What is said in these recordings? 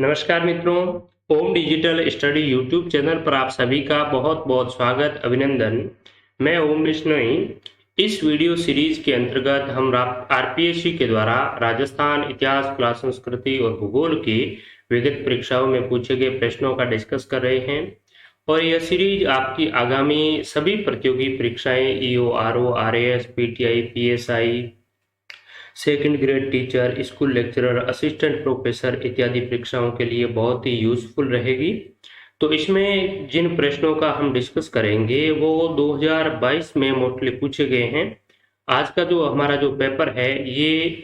नमस्कार मित्रों, ओम digital study YouTube channel पर आप सभी का बहुत बहुत स्वागत, अभिनंदन। मैं ओम बिश्नोई। इस वीडियो सीरीज के अंतर्गत हम आरपीएससी के द्वारा राजस्थान इतिहास, कला, संस्कृति और भूगोल की विगत परीक्षाओं में पूछे गए प्रश्नों का डिस्कस कर रहे हैं और यह सीरीज आपकी आगामी सभी प्रतियोगी परीक्षाएं EO, RO, RAS, PTI, PSI, second grade teacher, school lecturer, assistant professor इत्यादि परीक्षाओं के लिए बहुत ही यूजफुल रहेगी। तो इसमें जिन प्रश्नों का हम डिस्कस करेंगे वो 2022 में मोस्टली पूछे गए हैं। आज का जो हमारा जो पेपर है ये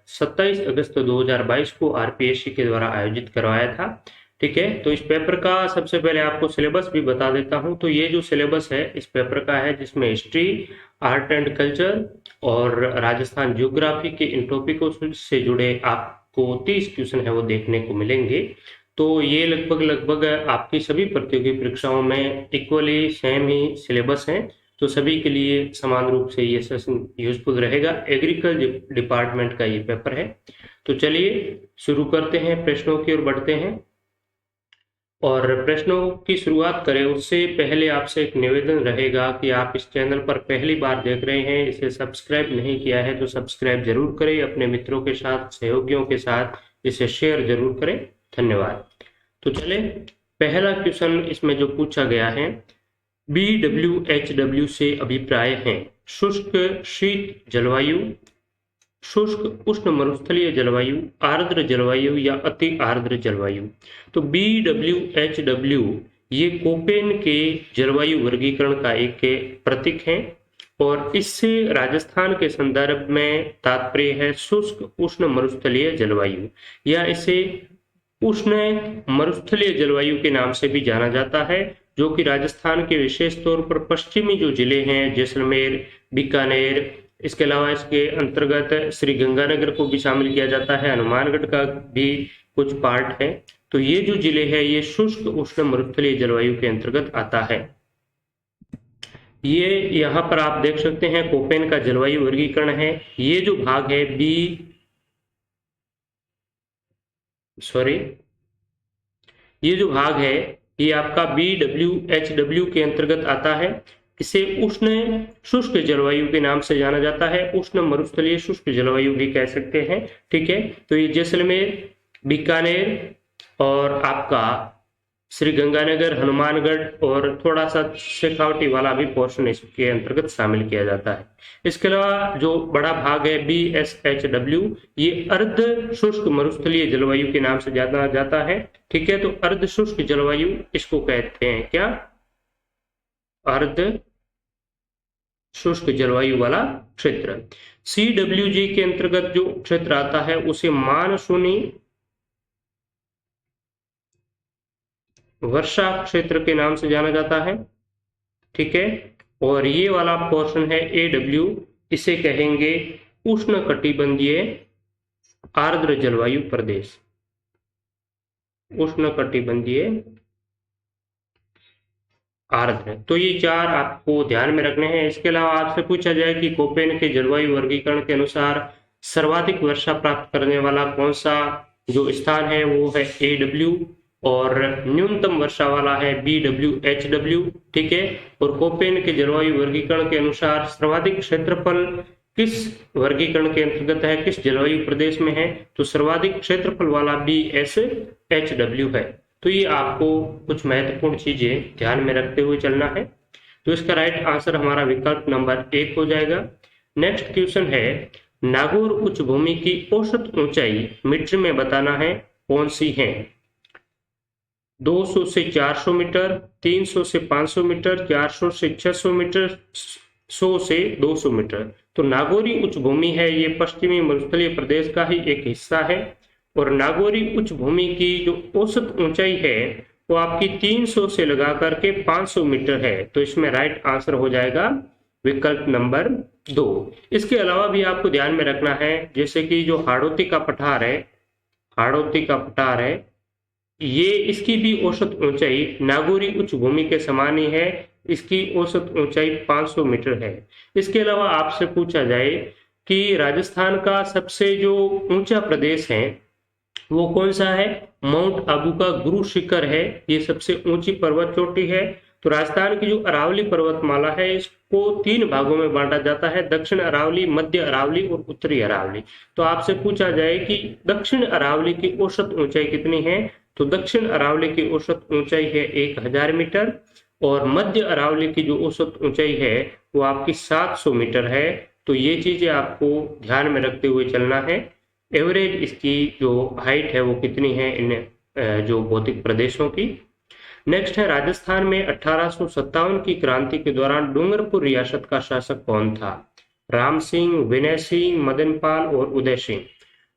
27 अगस्त 2022 को आरपीएससी के द्वारा आयोजित करवाया था। ठीक है, तो इस पेपर का सबसे पहले आपको सिलेबस भी बता देता हूं। तो ये जो सिलेबस है इस पेपर का है जिसमें हिस्ट्री, आर्ट एंड कल्चर और राजस्थान ज्योग्राफी के इन टॉपिकों से जुड़े आपको 30 क्वेश्चन है वो देखने को मिलेंगे। तो ये लगभग आपकी सभी प्रतियोगी परीक्षाओं में इक्वली सेम ही सिलेबस है, तो सभी के लिए समान रूप से ये सेशन यूजफुल रहेगा। एग्रीकल्चर डिपार्टमेंट का ये पेपर है। तो चलिए शुरू करते हैं, प्रश्नों की ओर बढ़ते हैं। और प्रश्नों की शुरुआत करें उससे पहले आपसे एक निवेदन रहेगा कि आप इस चैनल पर पहली बार देख रहे हैं, इसे सब्सक्राइब नहीं किया है तो सब्सक्राइब जरूर करें, अपने मित्रों के साथ, सहयोगियों के साथ इसे शेयर जरूर करें। धन्यवाद। तो चले, पहला क्वेश्चन इसमें जो पूछा गया है, BWHW से अभिप्राय है शुष्क शीत जलवायु, शुष्क उष्ण मरुस्थलीय जलवायु, आर्द्र जलवायु या अति आर्द्र जलवायु। तो BWHW ये कोपेन के जलवायु वर्गीकरण का एक प्रतीक है और इससे राजस्थान के संदर्भ में तात्पर्य है शुष्क उष्ण मरुस्थलीय जलवायु, या इसे उष्ण मरुस्थलीय जलवायु के नाम से भी जाना जाता है, जो कि राजस्थान के विशेष तौर पर पश्चिमी जो जिले हैं जैसलमेर, बीकानेर, इसके अलावा इसके अंतर्गत श्री गंगानगर को भी शामिल किया जाता है, हनुमानगढ़ का भी कुछ पार्ट है। तो ये जो जिले हैं ये शुष्क उष्ण मरुस्थलीय जलवायु के अंतर्गत आता है। ये यहाँ पर आप देख सकते हैं कोपेन का जलवायु वर्गीकरण है। ये जो भाग है ये जो भाग है ये आपका BWHW के अंतर्गत आता है। इसे उष्ण शुष्क जलवायु के नाम से जाना जाता है, उष्ण मरुस्थलीय शुष्क जलवायु भी कह सकते हैं। ठीक है, तो ये जैसलमेर, बीकानेर और आपका श्री गंगानगर, हनुमानगढ़ और थोड़ा सा शेखावटी वाला भी पोर्शन इसके अंतर्गत शामिल किया जाता है। इसके अलावा जो बड़ा भाग है BSHW ये अर्ध शुष्क मरुस्थलीय जलवायु के नाम से जाना जाता है। ठीक है, तो अर्ध शुष्क जलवायु इसको कहते हैं क्या? अर्ध शुष्क जलवायु वाला क्षेत्र। CWG के अंतर्गत जो क्षेत्र आता है उसे मानसूनी वर्षा क्षेत्र के नाम से जाना जाता है। ठीक है, और ये वाला पोर्शन है AW, इसे कहेंगे उष्ण कटिबंधीय आर्द्र जलवायु प्रदेश। उष्ण कटिबंधीय आर्द्र। तो ये चार आपको ध्यान में रखने हैं। इसके अलावा आपसे पूछा जाए कि कोपेन के जलवायु वर्गीकरण के अनुसार सर्वाधिक वर्षा प्राप्त करने वाला कौन सा जो स्थान है वो है AW और न्यूनतम वर्षा वाला है BWHW। ठीक है, और कोपेन के जलवायु वर्गीकरण के अनुसार सर्वाधिक क्षेत्रफल किस वर्गीकरण के अंतर्गत है, किस जलवायु प्रदेश में है, तो सर्वाधिक क्षेत्रफल वाला BSHW है। तो ये आपको कुछ महत्वपूर्ण चीजें ध्यान में रखते हुए चलना है। तो इसका राइट आंसर हमारा विकल्प नंबर 1 हो जाएगा। नेक्स्ट क्वेश्चन है, नागौर उच्च भूमि की औसत ऊंचाई मीटर में बताना है, कौन सी है? 200 से 400 मीटर, 300 से 500 मीटर, 400 से 600 मीटर, 100 से 200 मीटर। तो नागौरी उच्च भूमि है ये पश्चिमी मरुस्थलीय प्रदेश का ही एक हिस्सा है और नागौरी उच्च भूमि की जो औसत ऊंचाई है वो आपकी 300 से लगा करके 500 मीटर है। तो इसमें राइट आंसर हो जाएगा विकल्प नंबर 2। इसके अलावा भी आपको ध्यान में रखना है, जैसे कि जो हाड़ौती का पठार है, ये इसकी भी औसत ऊंचाई नागौरी उच्च भूमि के समान ही है, इसकी औसत ऊंचाई 500 मीटर है। इसके अलावा आपसे पूछा जाए कि राजस्थान का सबसे जो ऊंचा प्रदेश है वो कौन सा है? माउंट आबू का गुरु शिखर है, ये सबसे ऊंची पर्वत चोटी है। तो राजस्थान की जो अरावली पर्वतमाला है इसको 3 भागों में बांटा जाता है, दक्षिण अरावली, मध्य अरावली और उत्तरी अरावली। तो आपसे पूछा जाए कि दक्षिण अरावली की औसत ऊंचाई कितनी है, तो दक्षिण अरावली की औसत ऊंचाई है 1000 मीटर, और मध्य अरावली की जो औसत ऊंचाई है वो आपकी 700 मीटर है। तो ये चीजें आपको ध्यान में रखते हुए चलना है। एवरेज इसकी जो हाइट है वो कितनी है इन जो भौतिक प्रदेशों की। नेक्स्ट है, राजस्थान में 1857 की क्रांति के दौरान डूंगरपुर रियासत का शासक कौन था? राम सिंह, विनय सिंह, मदनपाल और उदय सिंह।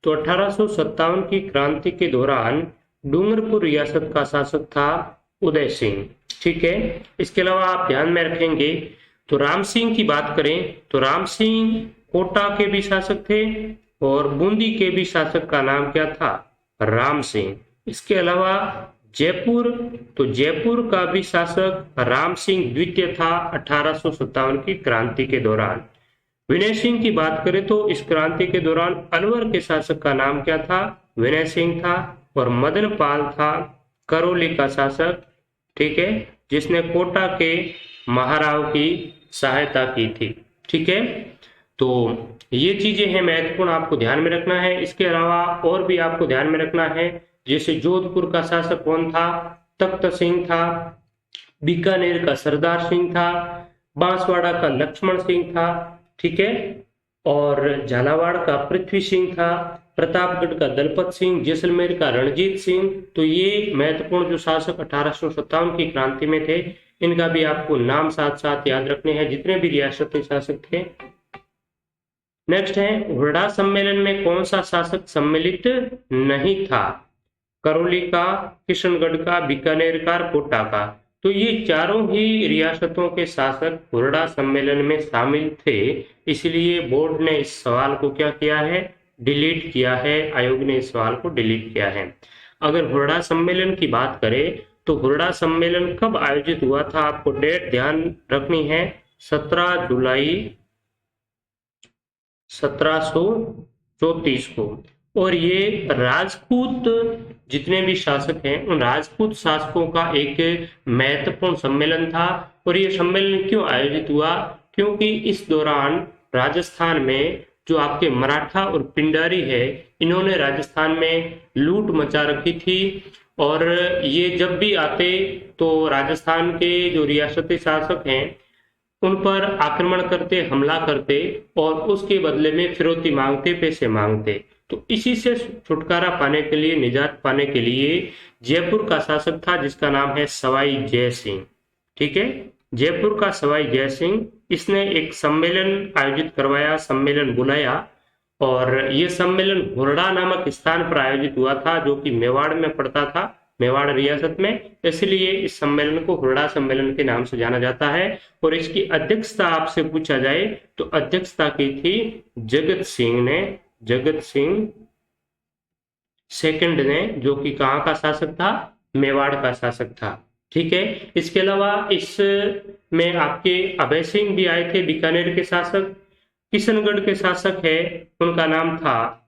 तो 1857 की क्रांति के दौरान डूंगरपुर रियासत का शासक था उदय सिंह। ठीक है, इसके अलावा आप ध्यान में रखेंगे तो राम सिंह की बात करें तो राम सिंह कोटा के भी शासक थे और बूंदी के भी शासक का नाम क्या था? राम सिंह। इसके अलावा जयपुर, तो जयपुर का भी शासक राम सिंह द्वितीय था 1857 की क्रांति के दौरान। विनय सिंह की बात करें तो इस क्रांति के दौरान अलवर के शासक का नाम क्या था? विनय सिंह था। और मदन पाल था करौली का शासक, ठीक है, जिसने कोटा के महाराव की सहायता की थी। ठीक है, तो ये चीजें हैं महत्वपूर्ण, आपको ध्यान में रखना है। इसके अलावा और भी आपको ध्यान में रखना है, जैसे जोधपुर का शासक कौन था? तख्त सिंह था। बीकानेर का सरदार सिंह था। बांसवाड़ा का लक्ष्मण सिंह था। ठीक है, और झालावाड़ का पृथ्वी सिंह था। प्रतापगढ़ का दलपत सिंह, जैसलमेर का रणजीत सिंह। तो ये महत्वपूर्ण जो शासक 1857 की क्रांति में थे, इनका भी आपको नाम साथ साथ याद रखने हैं, जितने भी रियासती शासक थे। नेक्स्ट है, हुरडा सम्मेलन में कौन सा शासक सम्मिलित नहीं था? करौली का, किशनगढ़ का, बीकानेर का, कोटा का। तो ये चारों ही रियासतों के शासक हुरडा सम्मेलन में शामिल थे, इसलिए बोर्ड ने इस सवाल को क्या किया है? डिलीट किया है। आयोग ने इस सवाल को डिलीट किया है। अगर हुरडा सम्मेलन की बात करें तो हुरडा सम्मेलन कब आयोजित हुआ था? आपको डेट ध्यान रखनी है, 17 जुलाई 1734 को। और ये राजपूत जितने भी शासक हैं उन राजपूत शासकों का एक महत्वपूर्ण सम्मेलन था। और ये सम्मेलन क्यों आयोजित हुआ? क्योंकि इस दौरान राजस्थान में जो आपके मराठा और पिंडारी है, इन्होंने राजस्थान में लूट मचा रखी थी। और ये जब भी आते तो राजस्थान के जो रियासती शासक हैं उन पर आक्रमण करते, हमला करते और उसके बदले में फिरौती मांगते, पैसे मांगते। तो इसी से छुटकारा पाने के लिए, निजात पाने के लिए जयपुर का शासक था जिसका नाम है सवाई जय सिंह। ठीक है, जयपुर का सवाई जय सिंह, इसने एक सम्मेलन आयोजित करवाया, सम्मेलन बुलाया। और ये सम्मेलन हुरडा नामक स्थान पर आयोजित हुआ था, जो कि मेवाड़ में पड़ता था, मेवाड़ रियासत में। इसलिए इस सम्मेलन को हुरडा सम्मेलन के नाम से जाना जाता है। और इसकी अध्यक्षता आपसे पूछा जाए तो अध्यक्षता की थी जगत सिंह ने, जगत सिंह सेकंड ने, जो कि कहाँ का शासक था? मेवाड़ का शासक था। ठीक है, इसके अलावा इसमें आपके अभय सिंह भी आए थे, बीकानेर के शासक। किशनगढ़ के शासक है, उनका नाम था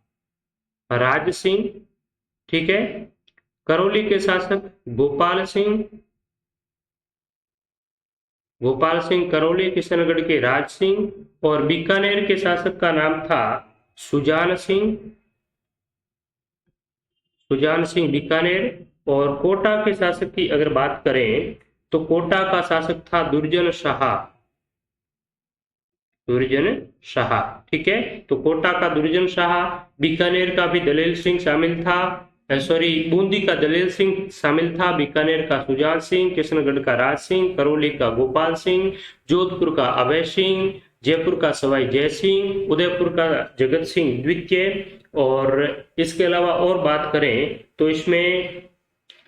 राज सिंह। ठीक है, करौली के शासक गोपाल सिंह, गोपाल सिंह करौली, किशनगढ़ के राज सिंह। और बीकानेर के शासक का नाम था सुजान सिंह, सुजान सिंह बीकानेर। और कोटा के शासक की अगर बात करें तो कोटा का शासक था दुर्जन शाह, दुर्जन शाह। ठीक है, तो कोटा का दुर्जन शाह, बीकानेर का भी दलेल सिंह शामिल था, सॉरी बूंदी का दलेल सिंह शामिल था, बीकानेर का सुजान सिंह, किशनगढ़ का राज सिंह, करौली का गोपाल सिंह, जोधपुर का अभय सिंह, जयपुर का सवाई जय सिंह, उदयपुर का जगत सिंह द्वितीय। और इसके अलावा और बात करें तो इसमें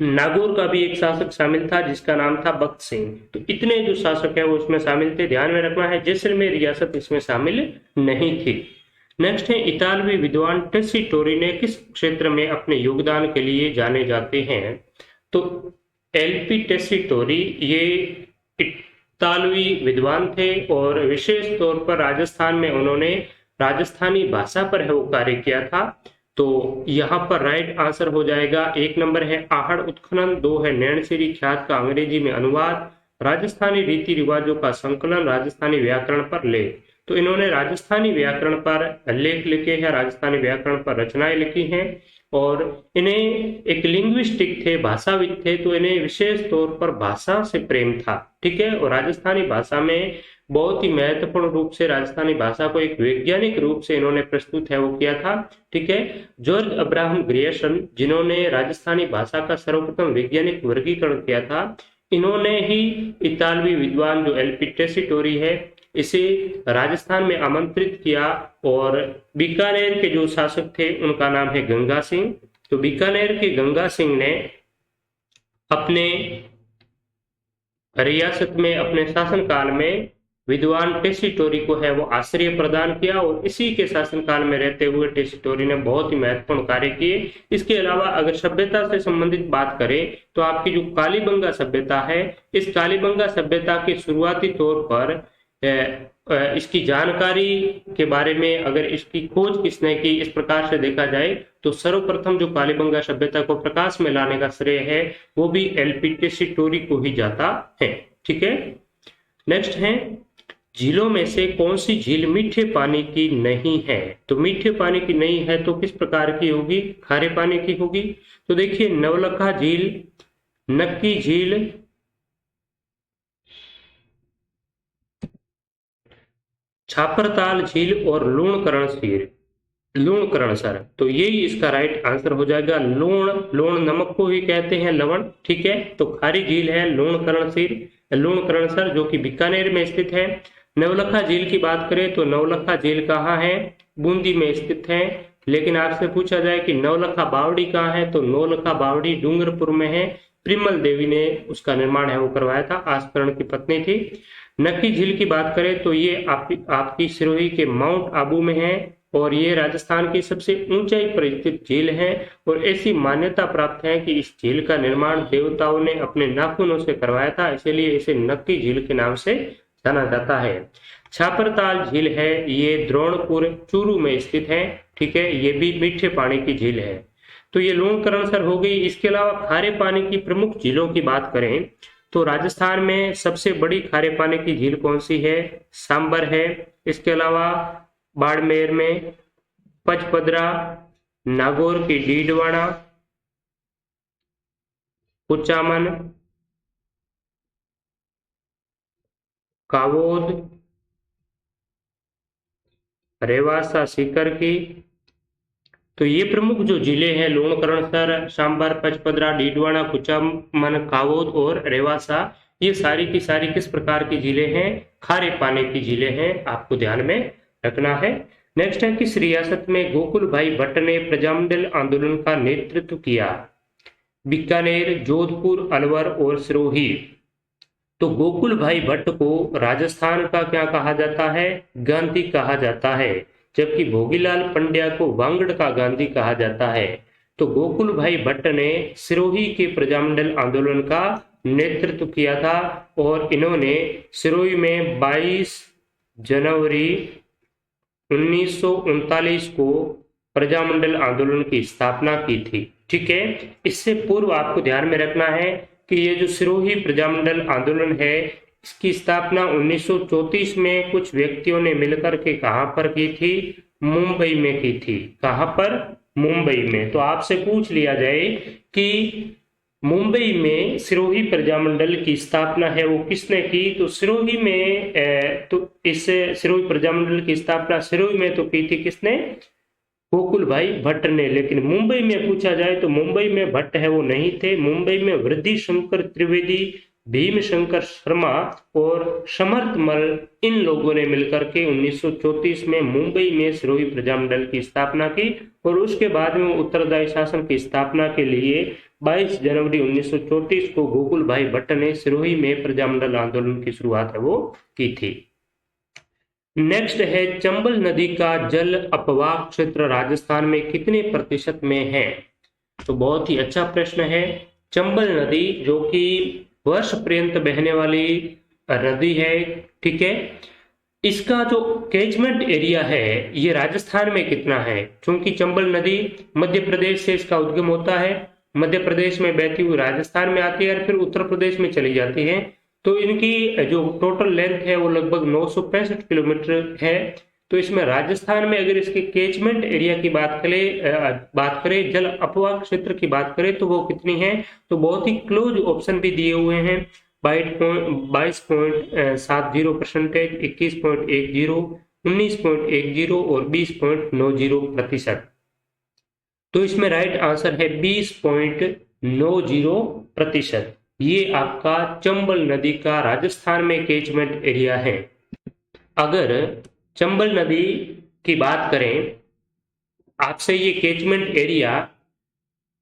नागौर का भी एक शासक शामिल था जिसका नाम था बख्त सिंह। तो इतने जो शासक है वो इसमें शामिल थे, ध्यान में रखना है। जैसलमेर रियासत इसमें शामिल नहीं थी। नेक्स्ट है, इतालवी विद्वान टेसी टोरी ने किस क्षेत्र में अपने योगदान के लिए जाने जाते हैं? तो एलपी टेसी टोरी ये इतालवी विद्वान थे और विशेष तौर पर राजस्थान में उन्होंने राजस्थानी भाषा पर वो कार्य किया था। तो यहाँ पर राइट आंसर हो जाएगा 1 नंबर है आहड़ उत्खनन, 2 है नैणसीरी ख्यात का अंग्रेजी में अनुवाद, राजस्थानी रीति रिवाजों का संकलन, राजस्थानी व्याकरण पर लेख। तो इन्होंने राजस्थानी व्याकरण पर लेख लिखे हैं, राजस्थानी व्याकरण पर रचनाएं लिखी हैं और इन्हें एक लिंग्विस्टिक थे, भाषाविद थे, तो इन्हें विशेष तौर पर भाषा से प्रेम था। ठीक है, और राजस्थानी भाषा में बहुत ही महत्वपूर्ण रूप से राजस्थानी भाषा को एक वैज्ञानिक रूप से इन्होंने प्रस्तुत है वो किया था। ठीक है, जॉर्ज अब्राहम ग्रियर्सन जिन्होंने राजस्थानी भाषा का सर्वप्रथम वैज्ञानिक वर्गीकरण किया था, इन्होंने ही इतालवी विद्वान जो एल पी टेसीटोरी है इसे राजस्थान में आमंत्रित किया और बीकानेर के जो शासक थे उनका नाम है गंगा सिंह। तो बीकानेर के गंगा सिंह ने अपने रियासत में अपने शासनकाल में विद्वान टेसीटोरी को है वो आश्रय प्रदान किया और इसी के शासनकाल में रहते हुए टेसीटोरी ने बहुत ही महत्वपूर्ण कार्य किए। इसके अलावा अगर सभ्यता से संबंधित बात करें तो आपकी जो कालीबंगा सभ्यता है, इस कालीबंगा सभ्यता के शुरुआती तौर पर इसकी जानकारी के बारे में अगर इसकी खोज किसने की, इस प्रकार से देखा जाए तो सर्वप्रथम जो कालीबंगा सभ्यता को प्रकाश में लाने का श्रेय है वो भी एलपी टेसीटोरी को ही जाता है। ठीक है, नेक्स्ट है झीलों में से कौन सी झील मीठे पानी की नहीं है। तो मीठे पानी की नहीं है तो किस प्रकार की होगी, खारे पानी की होगी। तो देखिए नवलखा झील, नक्की झील, छापरताल झील और लूणकरणसर। तो यही इसका राइट आंसर हो जाएगा। लूण नमक को ही कहते हैं, लवण। ठीक है, तो खारी झील है लूणकरणसर जो कि बीकानेर में स्थित है। नवलखा झील की बात करें तो नवलखा झील कहाँ है, बूंदी में स्थित है। लेकिन आपसे पूछा जाए कि नवलखा बावड़ी कहाँ है, तो नवलखा बावड़ी डूंगरपुर में है। प्रिमल देवी ने उसका निर्माण है वो करवाया था, आस्करण की पत्नी थी। नक्की झील की बात करें तो ये आपकी सिरोही के माउंट आबू में है और ये राजस्थान की सबसे ऊंचाई पर स्थित झील है और ऐसी मान्यता प्राप्त है कि इस झील का निर्माण देवताओं ने अपने नाखूनों से करवाया था, इसलिए इसे नक्की झील के नाम से जाना जाता है। छापरताल झील है ये द्रोणपुर चूरू में स्थित है। ठीक है, ये भी मीठे पानी की झील है। तो ये लूणकरणसर हो गई। इसके अलावा खारे पानी की प्रमुख झीलों की बात करें तो राजस्थान में सबसे बड़ी खारे पानी की झील कौन सी है, सांबर है। इसके अलावा बाड़मेर में पचपदरा, नागौर की डीडवाना, कुचामन, कावोद, रेवासा सीकर की। तो ये प्रमुख जो जिले हैं लूणकरणसर, सांबर, पचपदरा, डीडवाना, कुचामन, कावोद और रेवासा, ये सारी की सारी किस प्रकार की जिले हैं, खारे पानी की जिले हैं, आपको ध्यान में रखना है। नेक्स्ट है किस रियासत में गोकुल भाई भट्ट ने प्रजामंडल आंदोलन का नेतृत्व किया। बीकानेर, जोधपुर, अलवर और सिरोही। तो गोकुल भाई भट्ट को राजस्थान का क्या कहा जाता है, गांधी कहा जाता है, जबकि भोगीलाल पंड्या को वांगड़ का गांधी कहा जाता है। तो गोकुल भाई भट्ट ने सिरोही के प्रजामंडल आंदोलन का नेतृत्व किया था और इन्होंने सिरोही में 22 जनवरी 1939 को प्रजामंडल आंदोलन की स्थापना की थी। ठीक है, इससे पूर्व आपको ध्यान में रखना है कि ये जो सिरोही प्रजामंडल आंदोलन है इसकी स्थापना 1934 में कुछ व्यक्तियों ने मिलकर के कहां पर की थी, मुंबई में की थी। कहां पर, मुंबई में। तो आपसे पूछ लिया जाए कि मुंबई में सिरोही प्रजामंडल की स्थापना है वो किसने की, तो सिरोही में तो इस सिरोही प्रजामंडल की स्थापना सिरोही में तो की थी किसने, गोकुल भाई भट्ट ने। लेकिन मुंबई में पूछा जाए तो मुंबई में भट्ट है वो नहीं थे। मुंबई में वृद्धि शंकर त्रिवेदी, भीम शंकर शर्मा और समर्थमल, इन लोगों ने मिलकर के 1934 में मुंबई में सिरोही प्रजामंडल की स्थापना की और उसके बाद में उत्तरदायी शासन की स्थापना के लिए 22 जनवरी 1934 को गोकुल भाई भट्ट ने सिरोही में प्रजामंडल आंदोलन की शुरुआत है वो की थी। नेक्स्ट है चंबल नदी का जल अपवाह क्षेत्र राजस्थान में कितने प्रतिशत में है। तो बहुत ही अच्छा प्रश्न है। चंबल नदी जो कि वर्ष पर्यंत बहने वाली नदी है, ठीक है, इसका जो कैचमेंट एरिया है ये राजस्थान में कितना है, क्योंकि चंबल नदी मध्य प्रदेश से इसका उद्गम होता है, मध्य प्रदेश में बहती हुई राजस्थान में आती है और फिर उत्तर प्रदेश में चली जाती है। तो इनकी जो टोटल लेंथ है वो लगभग 965 किलोमीटर है। तो इसमें राजस्थान में अगर इसके कैचमेंट एरिया की बात करें जल अपवाह क्षेत्र की बात करें तो वो कितनी है, तो बहुत ही क्लोज ऑप्शन भी दिए हुए हैं। 22.70%, 21.10, 19.10 और 20.90%। तो इसमें राइट आंसर है 20.90%। ये आपका चंबल नदी का राजस्थान में कैचमेंट एरिया है। अगर चंबल नदी की बात करें, आपसे ये कैचमेंट एरिया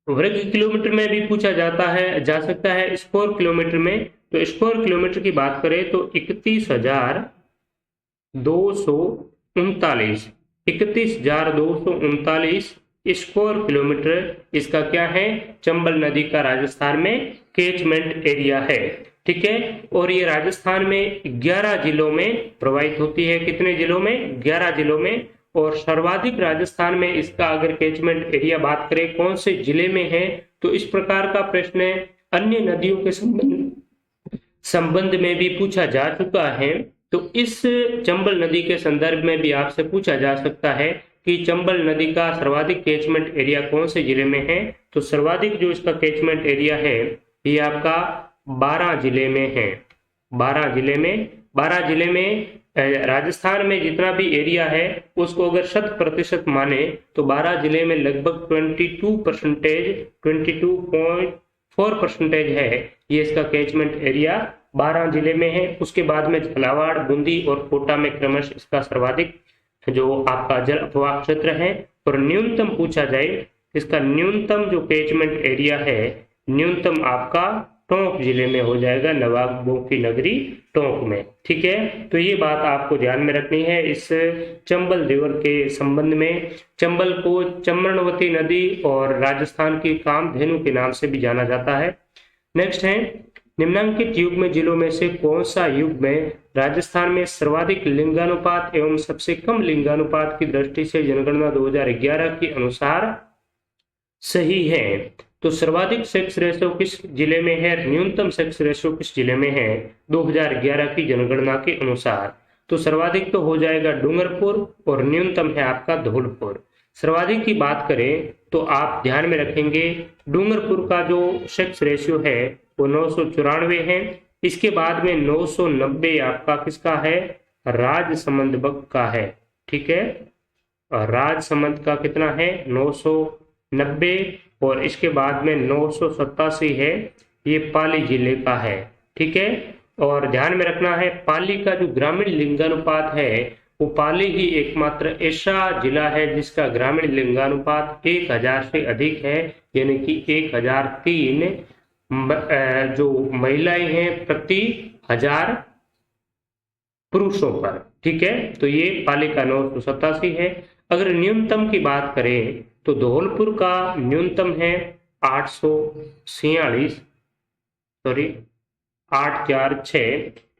वर्ग किलोमीटर में भी पूछा जा सकता है स्क्वायर किलोमीटर में। तो स्क्वायर किलोमीटर की बात करें तो 31,239 स्क्वायर किलोमीटर इसका क्या है, चंबल नदी का राजस्थान में कैचमेंट एरिया है। ठीक है, और ये राजस्थान में 11 जिलों में प्रवाहित होती है। कितने जिलों में, 11 जिलों में। और सर्वाधिक राजस्थान में इसका अगर कैचमेंट एरिया बात करें कौन से जिले में है, तो इस प्रकार का प्रश्न अन्य नदियों के संबंध में भी पूछा जा चुका है। तो इस चंबल नदी के संदर्भ में भी आपसे पूछा जा सकता है कि चंबल नदी का सर्वाधिक कैचमेंट एरिया कौन से जिले में है। तो सर्वाधिक जो इसका कैचमेंट एरिया है ये आपका 12 जिले में है। 12 जिले में राजस्थान में जितना भी एरिया है उसको अगर 100% माने तो 12 जिले में लगभग 22.4% है ये इसका कैचमेंट एरिया 12 जिले में है। उसके बाद में झालावाड़, बूंदी और कोटा में क्रमश इसका सर्वाधिक जो आपका जल अपवाह क्षेत्र है। और न्यूनतम पूछा जाए, इसका न्यूनतम जो कैचमेंट एरिया है न्यूनतम आपका टोंक जिले में हो जाएगा, नवाबों की नगरी टोंक में। ठीक है, तो ये बात आपको ध्यान में रखनी है इस चंबल रिवर के संबंध में। चंबल को चम्बरवती नदी और राजस्थान की कामधेनु के नाम से भी जाना जाता है। नेक्स्ट है, निम्नांकित युग्म जिलों में से कौन सा युग्म में राजस्थान में सर्वाधिक लिंगानुपात एवं सबसे कम लिंगानुपात की दृष्टि से जनगणना 2011 के अनुसार सही है। तो सर्वाधिक सेक्स रेशो किस जिले में है, न्यूनतम सेक्स रेशो किस जिले में है 2011 की जनगणना के अनुसार। तो सर्वाधिक तो हो जाएगा डूंगरपुर और न्यूनतम है आपका धौलपुर। सर्वाधिक की बात करें तो आप ध्यान में रखेंगे डूंगरपुर का जो सेक्स रेशियो है वो 994 है। इसके बाद में 990 आपका किसका है, राजसमंद का है। ठीक है, राजसमंद का कितना है 990 और इसके बाद में 987 है ये पाली जिले का है। ठीक है, और ध्यान में रखना है पाली का जो ग्रामीण लिंगानुपात है वो पाली ही एकमात्र ऐसा जिला है जिसका ग्रामीण लिंगानुपात 1000 से अधिक है, यानी कि 1003 जो महिलाएं हैं प्रति 1000 पुरुषों पर। ठीक है, तो ये पाली का 987 है। अगर न्यूनतम की बात करें तो धौलपुर का न्यूनतम है 846।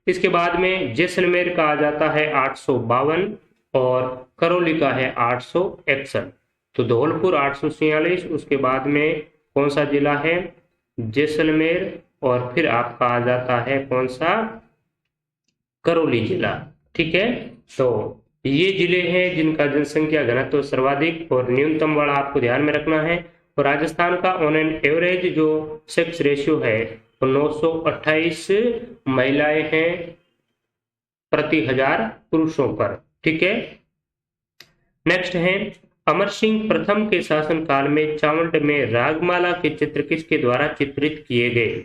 इसके बाद में जैसलमेर का आ जाता है 852 और करौली का है 861। तो धौलपुर 846, उसके बाद में कौन सा जिला है जैसलमेर और फिर आपका आ जाता है कौन सा, करौली जिला। ठीक है, तो ये जिले हैं जिनका जनसंख्या घनत्व सर्वाधिक और न्यूनतम वाला आपको ध्यान में रखना है। और राजस्थान का ऑन एन एवरेज जो सेक्स रेशियो है वो 928 महिलाएं हैं प्रति 1000 पुरुषों पर। ठीक है, नेक्स्ट है, अमर सिंह प्रथम के शासनकाल में चावंड में रागमाला के चित्र किसके द्वारा चित्रित किए गए,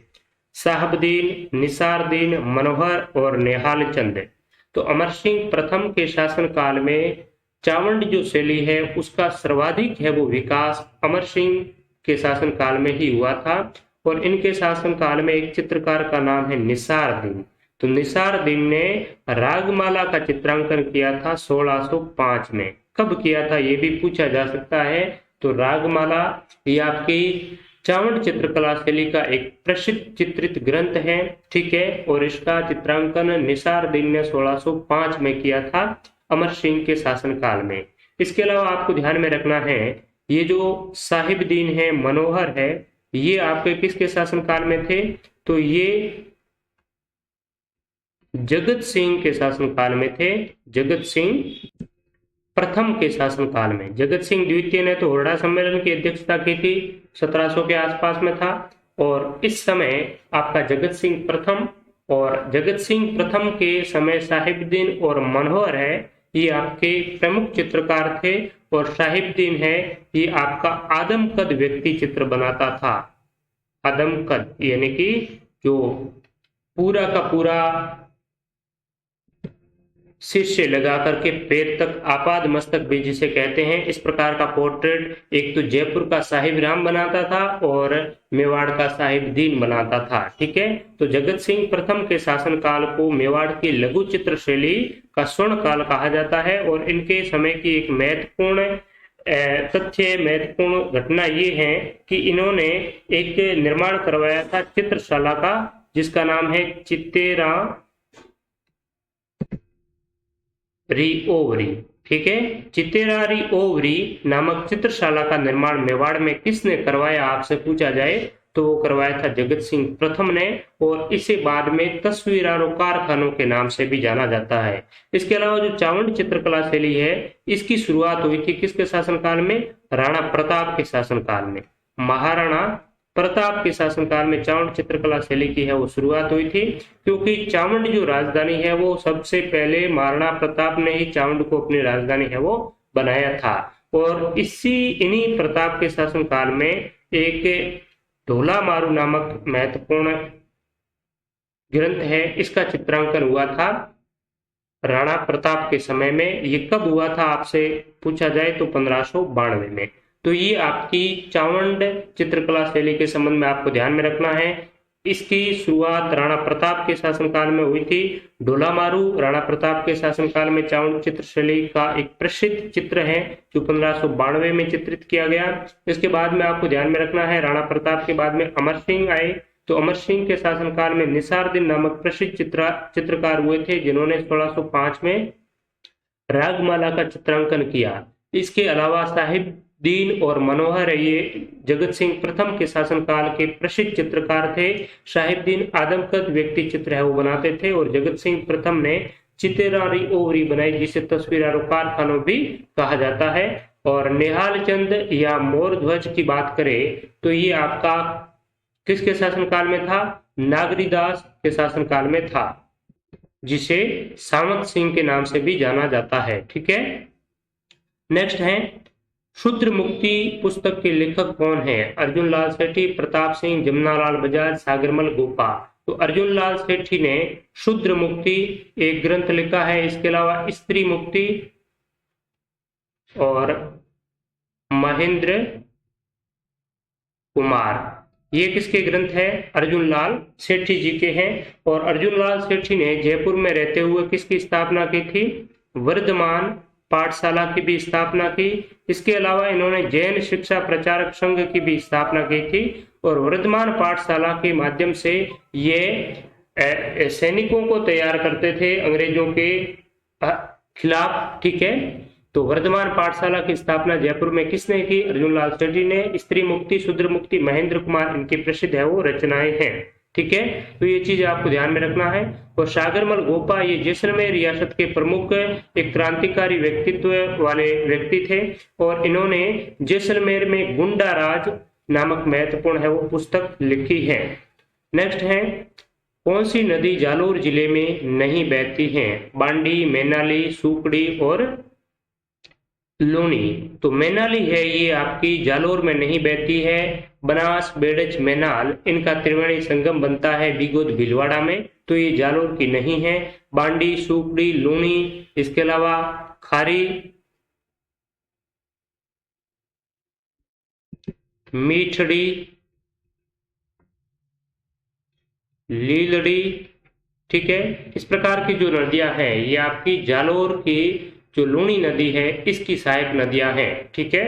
साहबदीन, निसारदीन, मनोहर और नेहाल चंद। तो अमर सिंह प्रथम के शासनकाल में चावंड जो शैली है उसका सर्वाधिक है वो विकास अमर सिंह के शासनकाल में ही हुआ था। और इनके शासनकाल में एक चित्रकार का नाम है निसारदीन। तो निसारदीन ने रागमाला का चित्रांकन किया था 1605 में। कब किया था ये भी पूछा जा सकता है। तो रागमाला ये आपकी चावंड चित्रकला शैली का एक प्रसिद्ध चित्रित ग्रंथ है, ठीक है, और इसका चित्रांकन निसारदीन ने 1605 में किया था, अमर सिंह के शासनकाल में। इसके अलावा आपको ध्यान में रखना है, ये जो साहिबदीन है, मनोहर है, ये आपके किसके शासनकाल में थे? तो ये जगत सिंह के शासनकाल में थे, जगत सिंह प्रथम के शासनकाल में। जगत सिंह द्वितीय ने तो हुरडा सम्मेलन की अध्यक्षता की थी, 1700 के आसपास में था, और इस समय आपका जगत सिंह प्रथम, और जगत सिंह प्रथम के समय साहिबदीन और मनोहर है, ये आपके प्रमुख चित्रकार थे, और साहिबदीन है, ये आपका आदमकद व्यक्ति चित्र बनाता था। आदमकद यानी कि जो पूरा का पूरा शीर्ष से लगा करके पैर तक आपाद मस्तक भी जिसे कहते हैं, इस प्रकार का पोर्ट्रेट एक तो जयपुर का साहिब राम बनाता था और मेवाड़ का साहिबदीन बनाता था, ठीक है। तो जगत सिंह प्रथम के शासनकाल को मेवाड़ की लघु चित्र शैली का स्वर्ण काल कहा जाता है, और इनके समय की एक महत्वपूर्ण तथ्य, महत्वपूर्ण घटना ये है कि इन्होंने एक निर्माण करवाया था चित्रशाला का, जिसका नाम है चित्तेरा री ओवरी, ठीक है। चित्तेरा री ओवरी नामक चित्रशाला का निर्माण मेवाड़ में किसने करवाया, आपसे पूछा जाए तो वो करवाया था जगत सिंह प्रथम ने, और इसे बाद में तस्वीरारों कारखानों के नाम से भी जाना जाता है। इसके अलावा जो चावंड चित्रकला शैली है, इसकी शुरुआत हुई थी किसके शासनकाल में? राणा प्रताप के शासनकाल में। महाराणा प्रताप के शासनकाल में चावंड चित्रकला शैली की है वो शुरुआत हुई थी, क्योंकि चावंड जो राजधानी है वो सबसे पहले महाराणा प्रताप ने ही चावंड को अपनी राजधानी है वो बनाया था, और इन्हीं प्रताप के शासनकाल में एक ढोला मारू नामक महत्वपूर्ण ग्रंथ है, इसका चित्रांकन हुआ था राणा प्रताप के समय में। ये कब हुआ था आपसे पूछा जाए तो 1592 में। तो ये आपकी चावंड चित्रकला शैली के संबंध में आपको ध्यान में रखना है। इसकी शुरुआत राणा प्रताप के शासनकाल में हुई थी। ढोला मारू राणा प्रताप के शासनकाल में चावंड चित्र शैली का एक प्रसिद्ध चित्र है जो 1592 में चित्रित किया गया। इसके बाद में आपको ध्यान में रखना है, राणा प्रताप के बाद में अमर सिंह आए, तो अमर सिंह के शासनकाल में निसारदीन नामक प्रसिद्ध चित्रकार हुए थे, जिन्होंने 1605 में रागमाला का चित्रांकन किया। इसके अलावा साहिबदीन और मनोहर ये जगत सिंह प्रथम के शासनकाल के प्रसिद्ध चित्रकार थे। साहिबदीन आदमकद व्यक्ति चित्र है वो बनाते थे, और जगत सिंह प्रथम ने चित्तेरारी ओवरी बनाई, जिसे तस्वीरारों कारखानों भी कहा जाता है। और निहाल चंद या मोर ध्वज की बात करें तो ये आपका किसके शासनकाल में था? नागरीदास के शासनकाल में था, जिसे सावंत सिंह के नाम से भी जाना जाता है, ठीक है। नेक्स्ट है शूद्र मुक्ति पुस्तक के लेखक कौन है? अर्जुन लाल सेठी, प्रताप सिंह, जमुनालाल बजाज, सागरमल गोपा। तो अर्जुन लाल सेठी ने शूद्र मुक्ति एक ग्रंथ लिखा है। इसके अलावा स्त्री मुक्ति और महेंद्र कुमार, ये किसके ग्रंथ है? अर्जुन लाल सेठी जी के हैं। और अर्जुन लाल सेठी ने जयपुर में रहते हुए किसकी स्थापना की थी? वर्धमान पाठशाला की भी स्थापना की। इसके अलावा इन्होंने जैन शिक्षा प्रचारक संघ की भी स्थापना की थी, और वर्धमान पाठशाला के माध्यम से ये सैनिकों को तैयार करते थे अंग्रेजों के खिलाफ, ठीक है। तो वर्धमान पाठशाला की स्थापना जयपुर में किसने की? अर्जुन लाल सेठी ने। स्त्री मुक्ति, शूद्र मुक्ति महेंद्र कुमार इनकी प्रसिद्ध है वो रचनाएं हैं, ठीक है। तो ये चीज आपको ध्यान में रखना है। और सागरमल गोपा ये जैसलमेर रियासत के प्रमुख एक क्रांतिकारी व्यक्तित्व वाले व्यक्ति थे, और इन्होंने जैसलमेर में गुंडा राज नामक महत्वपूर्ण है वो पुस्तक लिखी है। नेक्स्ट है कौन सी नदी जालोर जिले में नहीं बहती है? बांडी, मैनाली, सुकड़ी और लूनी। तो मैनाली है ये आपकी जालोर में नहीं बहती है। बनास, बेड़च, मैनाल इनका त्रिवेणी संगम बनता है बिगोद भीलवाड़ा में, तो ये जालोर की नहीं है। बांडी, सुकड़ी, लूनी, इसके अलावा खारी, मीठड़ी, लीलड़ी, ठीक है। इस प्रकार की जो नदियां हैं ये आपकी जालोर की जो लूनी नदी है इसकी सहायक नदियां हैं, ठीक है।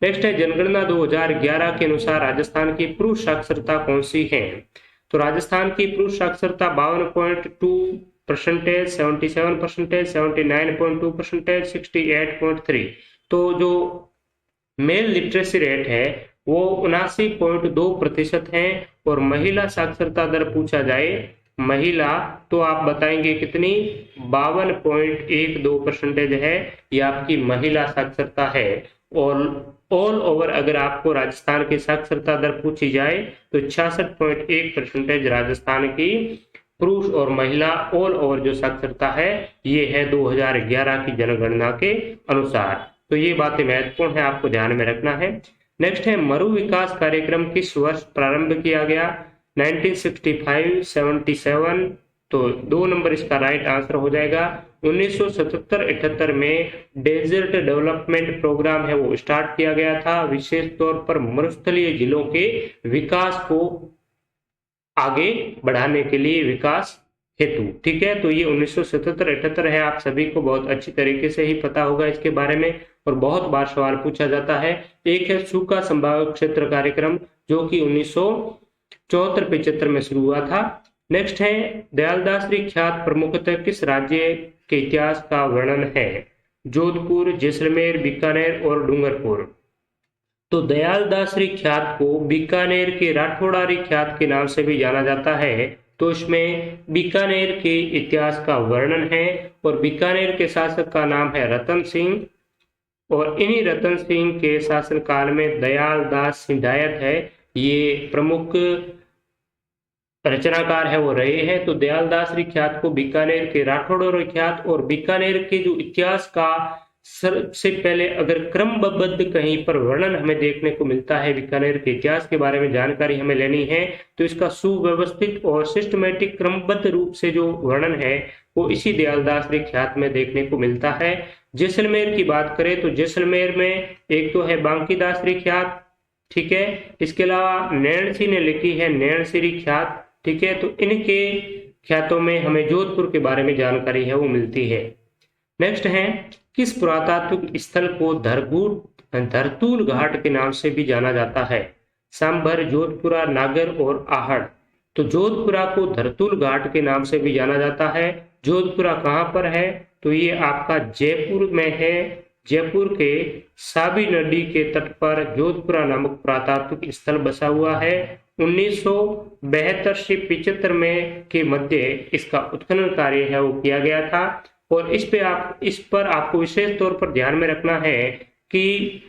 नेक्स्ट है जनगणना 2011 के अनुसार राजस्थान की पुरुष साक्षरता कौन सी है? तो राजस्थान की पुरुष साक्षरता 52.2%, 77%, 79.2%, 68.3। तो जो मेल लिटरेसी रेट है वो 79.2% है। और महिला साक्षरता दर पूछा जाए महिला, तो आप बताएंगे कितनी? 52.12% है, ये आपकी महिला साक्षरता है। और ऑल ओवर अगर आपको राजस्थान की साक्षरता दर पूछी जाए तो 66.1% राजस्थान की पुरुष और महिला ऑल ओवर जो साक्षरता है ये है 2011 की जनगणना के अनुसार। तो ये बातें महत्वपूर्ण है, आपको ध्यान में रखना है। नेक्स्ट है मरु विकास कार्यक्रम किस वर्ष प्रारंभ किया गया? 1965, 77। तो 2 नंबर इसका राइट आंसर हो जाएगा। 1977-78 में डेजर्ट डेवलपमेंट प्रोग्राम है वो स्टार्ट किया गया था, विशेष तौर पर मरुस्थलीय जिलों के विकास को आगे बढ़ाने के लिए, विकास हेतु। ठीक है, तो ये 1977-78 है। आप सभी को बहुत अच्छी तरीके से ही पता होगा इसके बारे में, और बहुत बार सवाल पूछा जाता है। एक है सूखा संभाव्य क्षेत्र कार्यक्रम जो कि 1974-75 में शुरू हुआ था। नेक्स्ट है दयालदासरी ख्यात प्रमुखतः किस राज्य के इतिहास का वर्णन है? जोधपुर, जैसलमेर, बीकानेर और डूंगरपुर। तो दयालदासरी ख्यात को बीकानेर के राठौड़ारी ख्यात के नाम से भी जाना जाता है। तो इसमें बीकानेर के इतिहास का वर्णन है, और बीकानेर के शासक का नाम है रतन सिंह, और इन्हीं रतन सिंह के शासनकाल में दयालदास सिंधायत है ये प्रमुख रचनाकार है वो रहे हैं। तो दयालदासरी ख्यात को बीकानेर के राठौड़ारी ख्यात, और बीकानेर के जो इतिहास का सबसे पहले अगर क्रमबद्ध कहीं पर वर्णन हमें देखने को मिलता है, बीकानेर के इतिहास के बारे में जानकारी हमें लेनी है, तो इसका सुव्यवस्थित और सिस्टमेटिक क्रमबद्ध रूप से जो वर्णन है वो इसी दयालदासरी ख्यात में देखने को मिलता है। जैसलमेर की बात करें तो जैसलमेर में एक तो है बांकीदासरी ख्यात, ठीक है, इसके अलावा नैणसी ने लिखी है नैणसीरी ख्यात। ठीक है, तो इनके ख्यातों में हमें जोधपुर के बारे में जानकारी है वो मिलती है। नेक्स्ट है किस पुरातात्विक स्थल को धरतूल घाट के नाम से भी जाना जाता है? सांभर, जोधपुरा, नागर और आहड़। तो जोधपुरा को धरतूल घाट के नाम से भी जाना जाता है। जोधपुरा कहाँ पर है? तो ये आपका जयपुर में है। जयपुर के साबी नदी के तट पर जोधपुरा नामक पुरातात्विक स्थल बसा हुआ है। 1972 से 75 में के मध्य इसका उत्खनन कार्य है वो किया गया था। और इस पर आपको विशेष तौर पर ध्यान में रखना है कि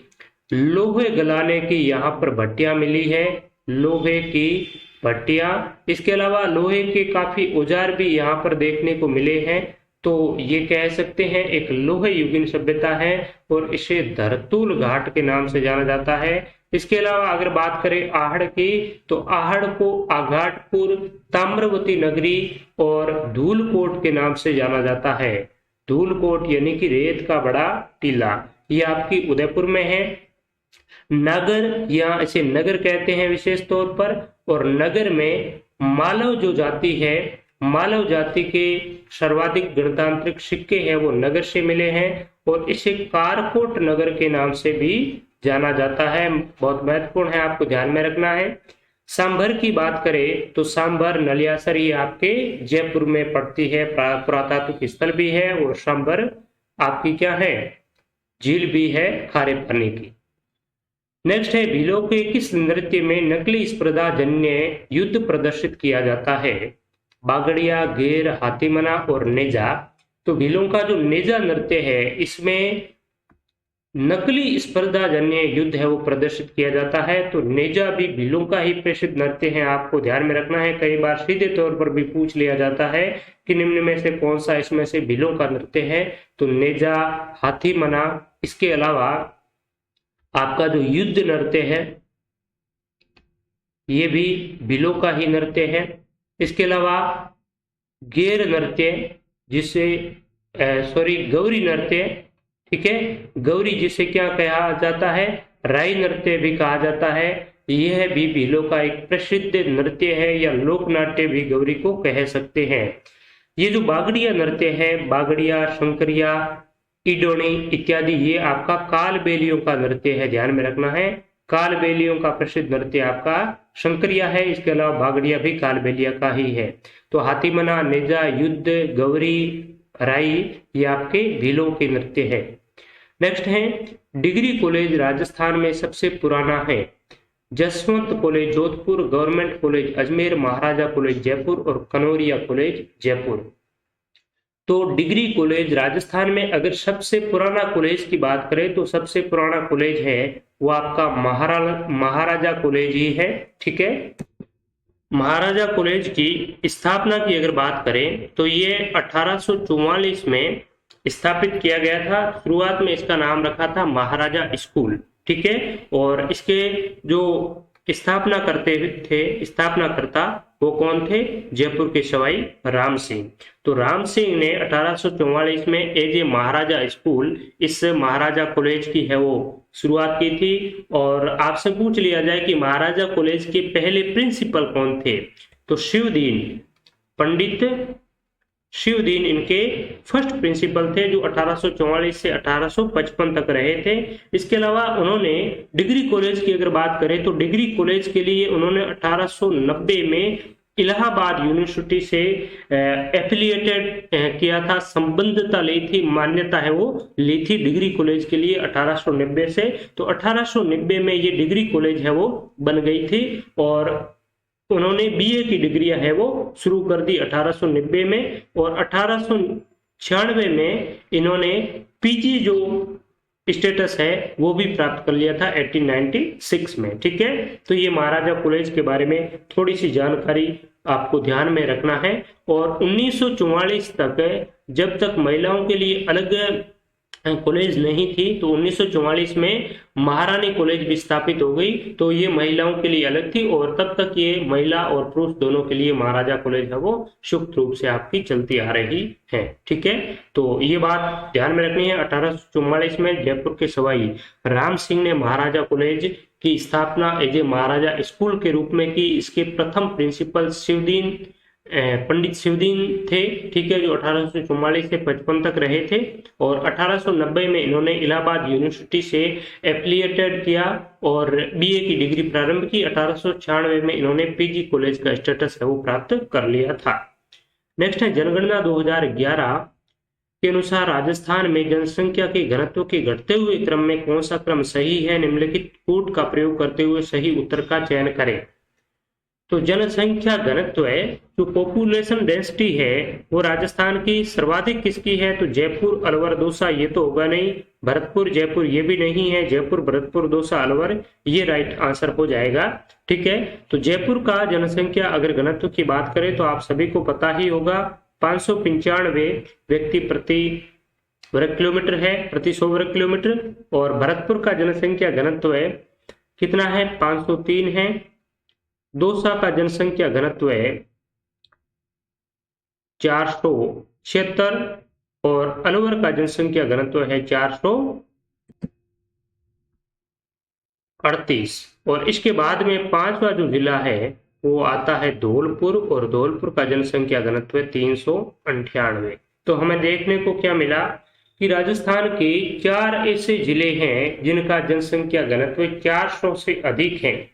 लोहे गलाने की यहाँ पर भट्टियां मिली है, लोहे की भट्टियां। इसके अलावा लोहे के काफी औजार भी यहाँ पर देखने को मिले हैं। तो ये कह सकते हैं एक लोहे युगीन सभ्यता है, और इसे धरतूल घाट के नाम से जाना जाता है। इसके अलावा अगर बात करें आहड़ की, तो आहड़ को आघाटपुर, ताम्रवती नगरी और धूलकोट के नाम से जाना जाता है। धूलकोट यानी कि रेत का बड़ा टीला, ये आपकी उदयपुर में है। नगर, यहाँ इसे नगर कहते हैं विशेष तौर पर, और नगर में मालव जो जाति है, मालव जाति के सर्वाधिक गणतांत्रिक सिक्के हैं वो नगर से मिले हैं, और इसे कारकोट नगर के नाम से भी जाना जाता है। बहुत महत्वपूर्ण है, आपको ध्यान में रखना है। सांभर की बात करें तो सांभर नलियासर ये आपके जयपुर में पड़ती है, पुरातात्विक स्थल भी है, और सांभर आपकी क्या है? झील भी है खारे पानी की। नेक्स्ट है भीलों के किस नृत्य में नकली स्पर्धा जन्य युद्ध प्रदर्शित किया जाता है? बागड़िया, घेर, हाथीमना और नेजा। तो भीलों का जो नेजा नृत्य है इसमें नकली स्पर्धा जन्य युद्ध है वो प्रदर्शित किया जाता है। तो नेजा भी भीलों का ही प्रसिद्ध नृत्य है, आपको ध्यान में रखना है। कई बार सीधे तौर पर भी पूछ लिया जाता है कि निम्न में से कौन सा इसमें से भीलों का नृत्य है? तो नेजा, हाथीमना। इसके अलावा आपका जो युद्ध नृत्य है ये भी भीलों का ही नृत्य है। इसके अलावा गेर नृत्य जिसे गौरी नृत्य, ठीक है, गौरी जिसे क्या कहा जाता है? राई नृत्य भी कहा जाता है। यह भी भीलों का एक प्रसिद्ध नृत्य है, या लोक नाट्य भी गौरी को कह सकते हैं। ये जो बागड़िया नृत्य है, बागड़िया, शंकरिया, इडोनी इत्यादि ये आपका कालबेलियों का नृत्य है, ध्यान में रखना है। कालबेलियों का प्रसिद्ध नृत्य आपका शंकरिया है। इसके अलावा भागड़िया भी कालबेलिया का ही है। तो हाथीमना, नेजा, युद्ध, गौरी, राई ये आपके भीलों के नृत्य है। नेक्स्ट है डिग्री कॉलेज राजस्थान में सबसे पुराना है। Jaswant college Jodhpur, government college Ajmer, Maharaja college Jaipur और कनौरिया कॉलेज जयपुर। तो डिग्री कॉलेज राजस्थान में अगर सबसे पुराना कॉलेज की बात करें तो सबसे पुराना कॉलेज है वो आपका महाराजा कॉलेज ही है। ठीक है, महाराजा कॉलेज की स्थापना की अगर बात करें तो ये 1844 में स्थापित किया गया था। शुरुआत में इसका नाम रखा था महाराजा स्कूल। ठीक है, और इसके जो स्थापना करते थे, स्थापनाकर्ता वो कौन थे? जयपुर के सवाई राम सिंह। तो राम सिंह ने 1844 में एज ए महाराजा स्कूल इस महाराजा कॉलेज की है वो शुरुआत की थी। और आपसे पूछ लिया जाए कि महाराजा कॉलेज के पहले प्रिंसिपल कौन थे, तो शिवदीन, पंडित शिवदीन इनके फर्स्ट प्रिंसिपल थे, जो 1844 से 1855 तक रहे थे। इसके अलावा उन्होंने डिग्री कॉलेज की अगर बात करें तो डिग्री कॉलेज के लिए उन्होंने 1890 में इलाहाबाद यूनिवर्सिटी से एफिलिएटेड किया था, संबद्धता ली थी, मान्यता है वो ली थी डिग्री कॉलेज के लिए 1890 से। तो 1890 में ये डिग्री कॉलेज है वो बन गई थी और उन्होंने बीए की डिग्रियां है वो शुरू कर दी 1890 में। और 1896 में इन्होंने पीजी जो स्टेटस है वो भी प्राप्त कर लिया था 1896 में। ठीक है, तो ये महाराजा कॉलेज के बारे में थोड़ी सी जानकारी आपको ध्यान में रखना है। और 1944 तक जब तक महिलाओं के लिए अलग कॉलेज नहीं थी तो 1944 में महारानी कॉलेज भी स्थापित हो गई। तो ये महिलाओं के लिए अलग थी और तब तक ये महिला और पुरुष दोनों के लिए महाराजा कॉलेज है वो सुखद रूप से आपकी चलती आ रही है। ठीक है, तो ये बात ध्यान में रखनी है। 1844 में जयपुर के सवाई राम सिंह ने महाराजा कॉलेज की स्थापना एज ए महाराजा स्कूल के रूप में की। इसके प्रथम प्रिंसिपल शिवदीन, पंडित शिवदीन थे। ठीक है, जो 1844 से 55 तक रहे थे। और 1890 में इन्होंने इलाहाबाद यूनिवर्सिटी से एफिलिएटेड किया और बीए की डिग्री प्रारंभ की। 1896 में इन्होंने पीजी कॉलेज का स्टेटस है वो प्राप्त कर लिया था। नेक्स्ट है जनगणना 2011 के अनुसार राजस्थान में जनसंख्या के घनत्व के घटते हुए क्रम में कौन सा क्रम सही है? निम्नलिखित कूट का प्रयोग करते हुए सही उत्तर का चयन करें। तो जनसंख्या घनत्व है, जो पॉपुलेशन डेंसिटी है वो राजस्थान की सर्वाधिक किसकी है? तो जयपुर, अलवर, दौसा ये तो होगा नहीं। भरतपुर, जयपुर ये भी नहीं है। जयपुर, भरतपुर, दौसा, अलवर ये राइट आंसर हो जाएगा। ठीक है, तो जयपुर का जनसंख्या अगर घनत्व की बात करें तो आप सभी को पता ही होगा 595 व्यक्ति प्रति वर्ग किलोमीटर है, प्रति 100 वर्ग किलोमीटर। और भरतपुर का जनसंख्या घनत्व है कितना है? 503 है। दौसा का जनसंख्या घनत्व है 476 और अलवर का जनसंख्या घनत्व है 438। और इसके बाद में पांचवा जो जिला है वो आता है धौलपुर और धौलपुर का जनसंख्या घनत्व है 398। तो हमें देखने को क्या मिला कि राजस्थान के 4 ऐसे जिले हैं जिनका जनसंख्या घनत्व 400 से अधिक है,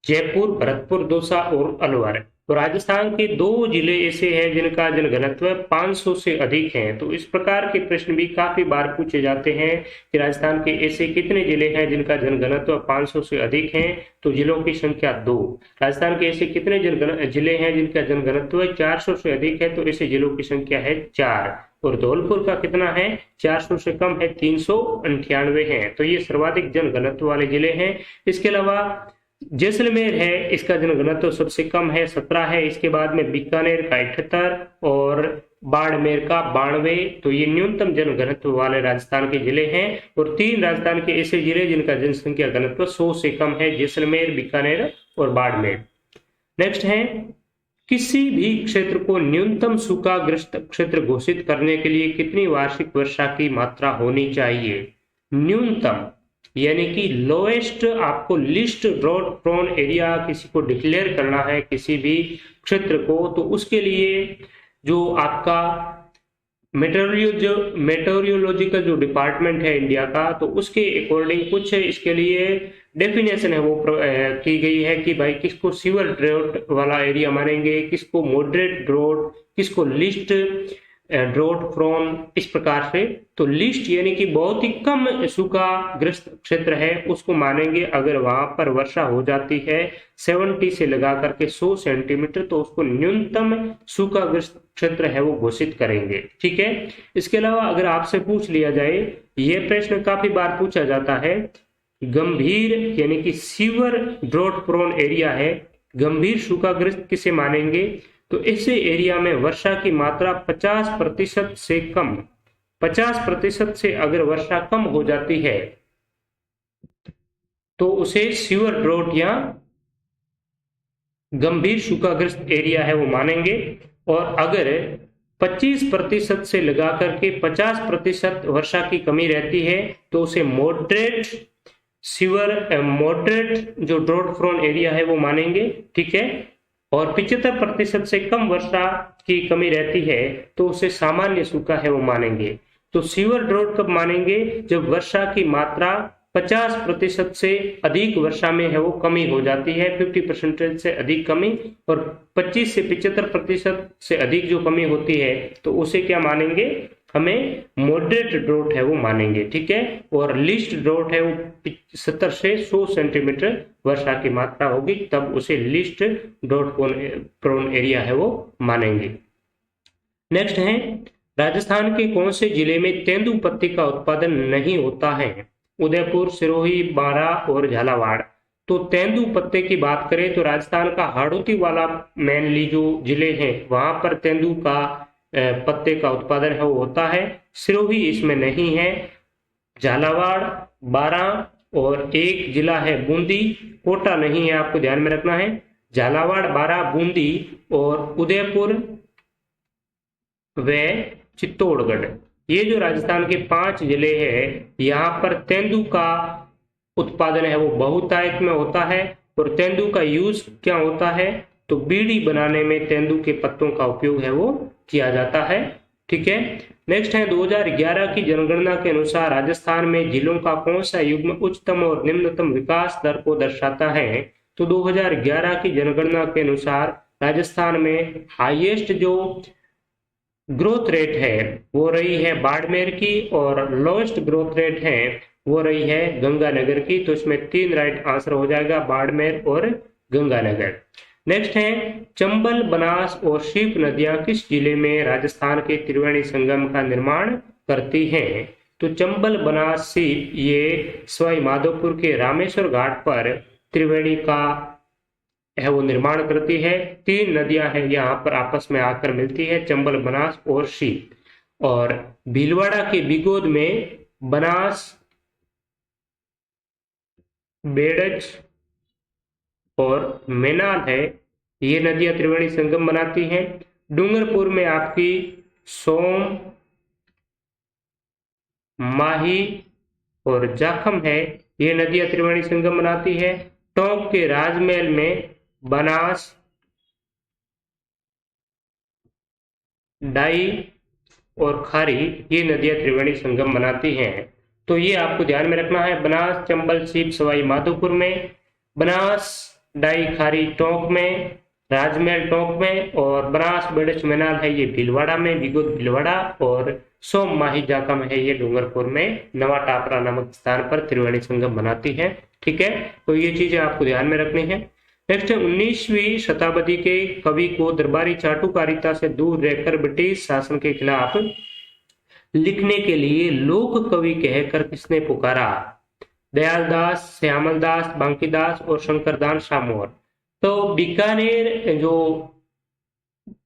जयपुर, भरतपुर, दौसा और अलवर। तो राजस्थान के 2 जिले ऐसे हैं जिनका जनघनत्व 500 से अधिक है। तो इस प्रकार के प्रश्न भी काफी बार पूछे जाते हैं कि राजस्थान के ऐसे कितने जिले हैं जिनका जनघनत्व 500 से अधिक है? तो जिलों की संख्या 2। राजस्थान के ऐसे कितने जिले हैं जिनका जनघनत्व 400 से अधिक है? तो ऐसे जिलों की संख्या है 4। और धौलपुर का कितना है? 400 से कम है, 398 है। तो ये सर्वाधिक जनघनत्व वाले जिले हैं। इसके अलावा जैसलमेर है, इसका जनघनत्व सबसे कम है, 17 है। इसके बाद में बीकानेर का 78 और बाड़मेर का 92। तो ये न्यूनतम जनघनत्व वाले राजस्थान के जिले हैं। और 3 राजस्थान के ऐसे जिले जिनका जनसंख्या घनत्व 100 से कम है, जैसलमेर, बीकानेर और बाड़मेर। नेक्स्ट है किसी भी क्षेत्र को न्यूनतम सूखाग्रस्त क्षेत्र घोषित करने के लिए कितनी वार्षिक वर्षा की मात्रा होनी चाहिए? न्यूनतम यानी कि लोएस्ट, आपको लिस्ट ड्रॉट प्रोन एरिया किसी को डिक्लेयर करना है किसी भी क्षेत्र को, तो उसके लिए जो आपका मेटेरियोलॉजिकल जो डिपार्टमेंट है इंडिया का, तो उसके अकॉर्डिंग कुछ इसके लिए डेफिनेशन है वो की गई है कि भाई किसको सीवर ड्रॉट वाला एरिया मानेंगे, किसको मॉडरेट ड्रॉट, किसको लिस्ट ड्रॉट फ्रॉन, इस प्रकार से। तो लिस्ट यानी कि बहुत ही कम सूखा ग्रस्त क्षेत्र है उसको मानेंगे अगर वहां पर वर्षा हो जाती है 70 से लगा करके 100 सेंटीमीटर, तो उसको न्यूनतम सूखा ग्रस्त क्षेत्र है वो घोषित करेंगे। ठीक है। इसके अलावा अगर आपसे पूछ लिया जाए, यह प्रश्न काफी बार पूछा जाता है, गंभीर यानी कि सीवर ड्रॉट प्रोन एरिया है, गंभीर सूखाग्रस्त किसे मानेंगे, तो ऐसे एरिया में वर्षा की मात्रा 50% से कम, 50% से अगर वर्षा कम हो जाती है तो उसे सीवर ड्रॉट या गंभीर सूखाग्रस्त एरिया है वो मानेंगे। और अगर 25% से लगा करके 50% वर्षा की कमी रहती है तो उसे मॉडरेट सीवर मॉडरेट जो ड्रॉट प्रोन एरिया है वो मानेंगे। ठीक है। और 75% से कम वर्षा की कमी रहती है तो उसे सामान्य सूखा है वो मानेंगे। तो सीवर ड्रॉट कब मानेंगे, जब वर्षा की मात्रा 50% से अधिक वर्षा में है वो कमी हो जाती है, 50% से अधिक कमी, और 25 से 75% से अधिक जो कमी होती है तो उसे क्या मानेंगे, हमें मॉडरेट ड्रॉट है वो मानेंगे। ठीक है। और लिस्ट ड्रॉट है वो 70 से 100 सेंटीमीटर वर्षा की मात्रा होगी, तब उसे लिस्ट ड्रॉट प्रोन एरिया है वो मानेंगे। नेक्स्ट है, राजस्थान के कौन से जिले में तेंदू पत्ती का उत्पादन नहीं होता है, उदयपुर, सिरोही, बारा और झालावाड़। तो तेंदू पत्ते की बात करें तो राजस्थान का हाड़ौती वाला मेनली जो जिले हैं वहां पर तेंदू का पत्ते का उत्पादन है वो होता है। सिरोही इसमें नहीं है, झालावाड़, बारा और एक जिला है बूंदी, कोटा नहीं है, आपको ध्यान में रखना है। झालावाड़, बारा, बूंदी और उदयपुर व चित्तौड़गढ़, ये जो राजस्थान के 5 जिले हैं यहाँ पर तेंदू का उत्पादन है वो बहुतायत में होता है। और तेंदू का यूज क्या होता है, तो बीड़ी बनाने में तेंदू के पत्तों का उपयोग है वो किया जाता है। ठीक है। नेक्स्ट है, 2011 की जनगणना के अनुसार राजस्थान में जिलों का कौन सा युग्म उच्चतम और निम्नतम विकास दर को दर्शाता है। तो 2011 की जनगणना के अनुसार राजस्थान में हाईएस्ट जो ग्रोथ रेट है वो रही है बाड़मेर की, और लोएस्ट ग्रोथ रेट है वो रही है गंगानगर की। तो इसमें 3 राइट आंसर हो जाएगा, बाड़मेर और गंगानगर। नेक्स्ट है, चंबल, बनास और शीप नदियां किस जिले में राजस्थान के त्रिवेणी संगम का निर्माण करती हैं। तो चंबल, बनास, शीप ये सवाई माधोपुर के रामेश्वर घाट पर त्रिवेणी का है वो निर्माण करती है। 3 नदियां हैं यहाँ पर आपस में आकर मिलती है, चंबल, बनास और शीप। और भीलवाड़ा के बिगोद में बनास, बेड़ज और मेनाल है, ये नदियां त्रिवेणी संगम बनाती हैं। डूंगरपुर में आपकी सोम, माही और जाखम है, ये नदियां त्रिवेणी संगम बनाती है। टोंक के राजमहल में बनास, डाई और खारी, ये नदियां त्रिवेणी संगम बनाती हैं। तो ये आपको ध्यान में रखना है, बनास, चंबल, शीप सवाई माधोपुर में, बनास, डाई, खारी टोंक में, राजमहल टोंक में, और बनास, बेड़च, मेनाल है ये भीलवाड़ा में, बिगुद भीलवाड़ा, और सोम, माही, जाखम है ये डूंगरपुर में नवा टापरा नामक स्थान पर त्रिवेणी संगम बनाती है। ठीक है। तो ये चीजें आपको ध्यान में रखनी है। नेक्स्ट है, 19वीं शताब्दी के कवि को दरबारी चाटुकारिता से दूर रहकर ब्रिटिश शासन के खिलाफ लिखने के लिए लोक कवि कहकर किसने पुकारा। दयालदास, श्यामलदास, बांकीदास और शंकरदान सामोर। तो बीकानेर जो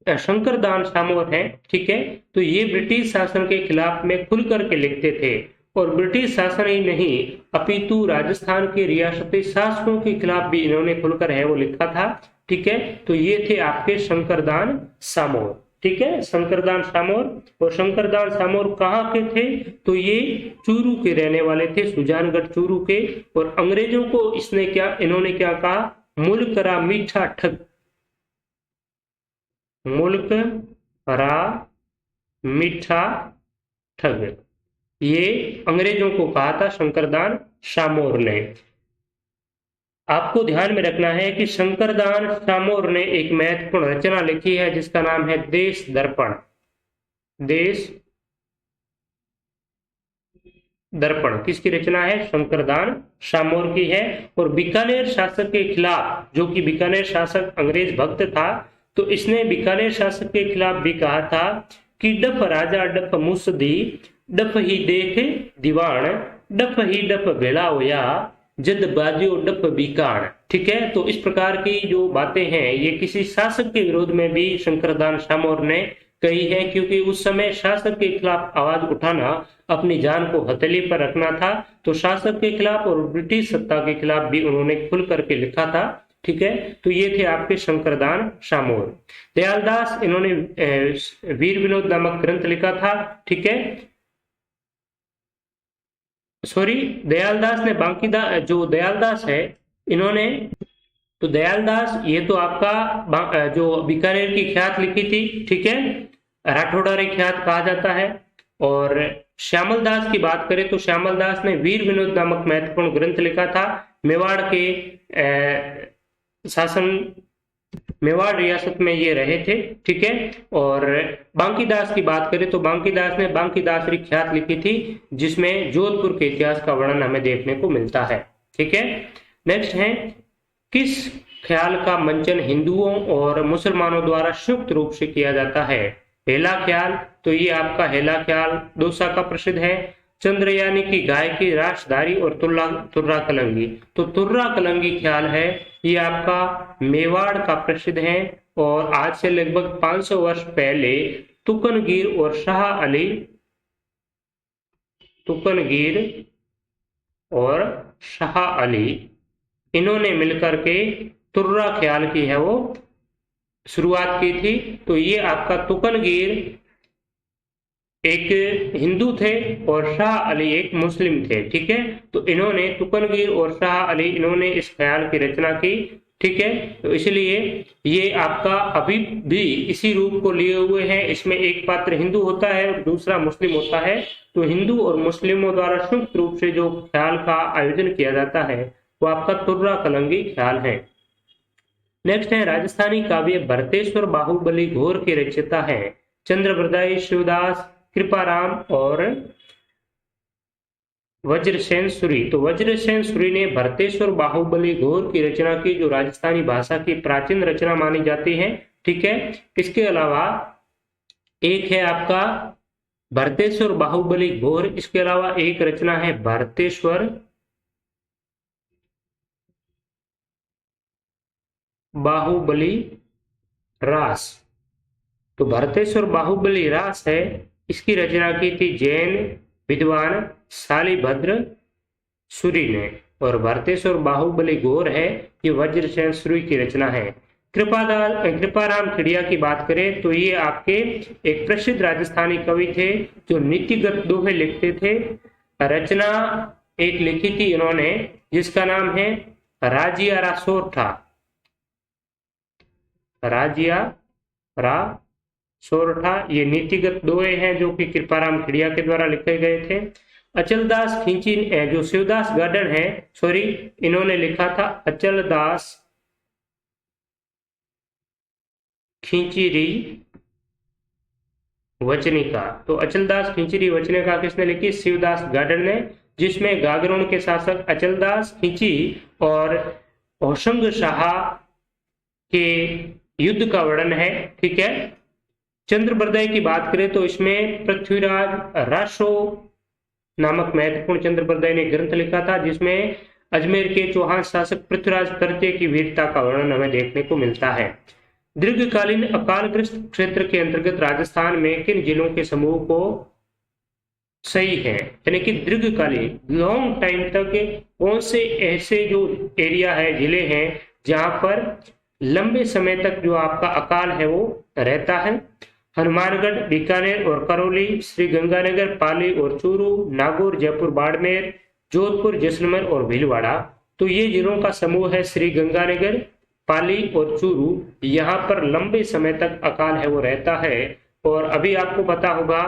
शंकरदान सामोर है, ठीक है, तो ये ब्रिटिश शासन के खिलाफ में खुल करके लिखते थे, और ब्रिटिश शासन ही नहीं अपितु राजस्थान के रियासती शासकों के खिलाफ भी इन्होंने खुलकर है वो लिखा था। ठीक है। तो ये थे आपके शंकरदान सामोर। ठीक है, शंकरदान सामोर। और शंकरदान सामोर कहाँ के थे, तो ये चूरू के रहने वाले थे, सुजानगढ़ चूरू के। और अंग्रेजों को इन्होंने क्या कहा, मुल्क रा मीठा ठग, मुल्क रा मीठा ठग, ये अंग्रेजों को कहा था शंकरदान सामोर ने। आपको ध्यान में रखना है कि शंकरदान सामोर ने एक महत्वपूर्ण रचना लिखी है जिसका नाम है देश दर्पण। देश दर्पण किसकी रचना है? शंकरदान सामोर की है। और बीकानेर शासक के खिलाफ, जो कि बीकानेर शासक अंग्रेज भक्त था, तो इसने बीकानेर शासक के खिलाफ भी कहा था कि डफ राजा डफ मुसदी, डफ ही देख दीवान, डफ ही डफ भेड़ा होया, जद बाजियो डफ बीकान। ठीक है, तो इस प्रकार की जो बातें हैं ये किसी शासक के विरोध में भी शंकरदान सामोर ने कही है, क्योंकि उस समय शासक के खिलाफ आवाज उठाना अपनी जान को हथेली पर रखना था। तो शासक के खिलाफ और ब्रिटिश सत्ता के खिलाफ भी उन्होंने खुल करके लिखा था। ठीक है, तो ये थे आपके शंकरदान सामोर। दयालदास, इन्होंने वीर विनोद नामक ग्रंथ लिखा था। ठीक है, सॉरी, दयालदास ने जो दयालदास है इन्होंने, तो दयालदास ये तो आपका जो बीकानेर की ख्यात लिखी थी। ठीक है, राठौड़ा री ख्यात कहा जाता है। और श्यामल दास की बात करें तो श्यामल दास ने वीर विनोद नामक महत्वपूर्ण ग्रंथ लिखा था। मेवाड़ के शासन, मेवाड़ रियासत में ये रहे थे। ठीक है, और बांकीदास की बात करें तो बांकीदास ने बांकीदासरी ख्यात लिखी थी जिसमें जोधपुर के इतिहास का वर्णन हमें देखने को मिलता है। ठीक है, नेक्स्ट है, किस ख्याल का मंचन हिंदुओं और मुसलमानों द्वारा संयुक्त रूप से किया जाता है? हेला ख्याल, तो ये आपका हेला ख्याल दौसा का प्रसिद्ध है। चंद्रयानी की गाय की राशधारी और तुर्रा कलंगी, तो तुर्रा कलंगी ख्याल है ये आपका मेवाड़ का प्रसिद्ध है। और आज से लगभग 500 वर्ष पहले तुकनगीर और शाह अली, तुकनगीर और शाह अली, इन्होंने मिलकर के तुर्रा ख्याल की है वो शुरुआत की थी। तो ये आपका तुकनगीर एक हिंदू थे और शाह अली एक मुस्लिम थे। ठीक है, तो इन्होंने तुकनगीर और शाह अली इन्होंने इस ख्याल की रचना की। ठीक है, तो इसलिए ये आपका अभी भी इसी रूप को लिए हुए हैं। इसमें एक पात्र हिंदू होता है और दूसरा मुस्लिम होता है। तो हिंदू और मुस्लिमों द्वारा संयुक्त रूप से जो ख्याल का आयोजन किया जाता है वो आपका तुर्रा कलंगी ख्याल है। नेक्स्ट है, राजस्थानी काव्य भरतेश्वर बाहुबली घोर के रचयिता है चंद्रबरदाई, शिवदास, कृपाराम और वज्रसेन सूरी। तो वज्रसेन सूरी ने भरतेश्वर बाहुबली घोर की रचना की, जो राजस्थानी भाषा की प्राचीन रचना मानी जाती है। ठीक है, इसके अलावा एक है आपका भरतेश्वर बाहुबली घोर, इसके अलावा एक रचना है भरतेश्वर बाहुबली रास। तो भरतेश्वर बाहुबली रास है, इसकी रचना की थी जैन विद्वान शालिभद्र सूरी ने। और भरतेश्वर बाहुबली घोर है ये वज्रसेन सूरी की रचना है। कृपाराम खिड़िया की बात करें तो ये आपके एक प्रसिद्ध राजस्थानी कवि थे जो नीतिगत दोहे लिखते थे। रचना एक लिखी थी इन्होंने जिसका नाम है राजिया रा सोरठा, राजिया रा सोरठा। ये नीतिगत दोहे हैं जो कि कृपाराम खिड़िया के द्वारा लिखे गए थे। अचलदास खींची, जो शिवदास गार्डन है, सॉरी, इन्होंने लिखा था अचलदास खींचीरी वचनिका। तो अचलदास खींचीरी वचनिका किसने लिखी? शिवदास गार्डन ने, जिसमें गागरों के शासक अचलदास खींची और होशंग शाह के युद्ध का वर्णन है। ठीक है, चंद्रबरदाई की बात करें तो इसमें पृथ्वीराज रासो नामक महत्वपूर्ण चंद्रबरदाई ने ग्रंथ लिखा था जिसमें अजमेर के चौहान शासक पृथ्वीराज तृतीय की वीरता का वर्णन हमें देखने को मिलता है। दीर्घकालीन अकालग्रस्त क्षेत्र के अंतर्गत राजस्थान में किन जिलों के समूह को सही है, यानी कि दीर्घकालीन लॉन्ग टाइम तक कौन से ऐसे जो एरिया है, जिले हैं जहां पर लंबे समय तक जो आपका अकाल है वो रहता है? हनुमानगढ़, बीकानेर और करौली, श्री गंगानगर, पाली और चूरू, नागौर, जयपुर, बाड़मेर, जोधपुर, जैसलमेर और भीलवाड़ा। तो ये जिलों का समूह है श्री गंगानगर, पाली और चूरू। यहाँ पर लंबे समय तक अकाल है वो रहता है। और अभी आपको पता होगा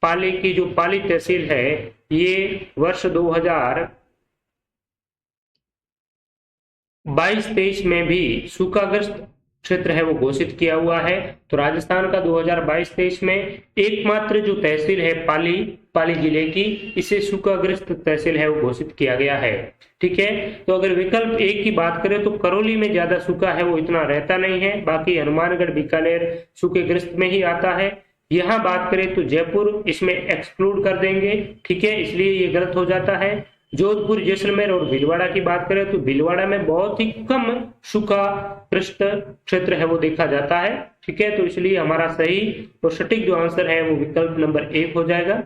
पाली की जो पाली तहसील है ये वर्ष 2022-23 में भी सूखाग्रस्त क्षेत्र है वो घोषित किया हुआ है। तो राजस्थान का 2022-23 में एकमात्र जो तहसील है पाली जिले की, इसे सूखाग्रस्त तहसील है वो घोषित किया गया है। ठीक है, तो अगर विकल्प एक की बात करें तो करौली में ज्यादा सूखा है वो इतना रहता नहीं है, बाकी हनुमानगढ़ बीकानेर सूखेग्रस्त में ही आता है। यहाँ बात करें तो जयपुर इसमें एक्सक्लूड कर देंगे, ठीक है, इसलिए ये गलत हो जाता है। जोधपुर, जैसलमेर और भीलवाड़ा की बात करें तो भीलवाड़ा में बहुत ही कम सूखाग्रस्त क्षेत्र है वो देखा जाता है। ठीक है, तो इसलिए हमारा सही और सटीक जो आंसर है वो विकल्प नंबर 1 हो जाएगा।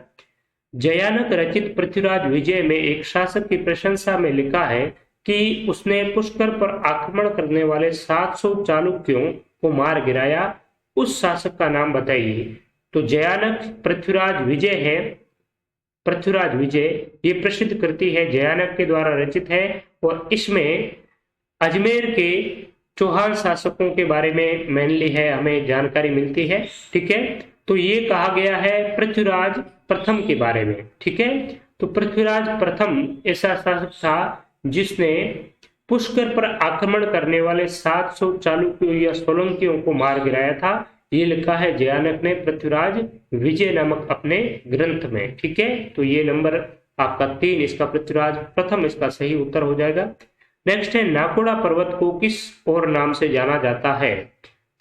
जयानक रचित पृथ्वीराज विजय में एक शासक की प्रशंसा में लिखा है कि उसने पुष्कर पर आक्रमण करने वाले 700 चालुक्यों को मार गिराया, उस शासक का नाम बताइए। तो जयानक पृथ्वीराज विजय है, पृथ्वीराज विजय ये प्रसिद्ध कृति है, जयानक के द्वारा रचित है और इसमें अजमेर के चौहान शासकों के बारे में मेनली है हमें जानकारी मिलती है। ठीक है, तो ये कहा गया है पृथ्वीराज प्रथम के बारे में। ठीक है, तो पृथ्वीराज प्रथम ऐसा शासक था जिसने पुष्कर पर आक्रमण करने वाले 700 चालुक्यों या सोलंकियों को मार गिराया था। ये लिखा है जयानक ने पृथ्वीराज विजय नामक अपने ग्रंथ में। ठीक है, तो ये नंबर आपका 3 इसका पृथ्वीराज प्रथम इसका सही उत्तर हो जाएगा। नेक्स्ट है नाकोड़ा पर्वत को किस और नाम से जाना जाता है?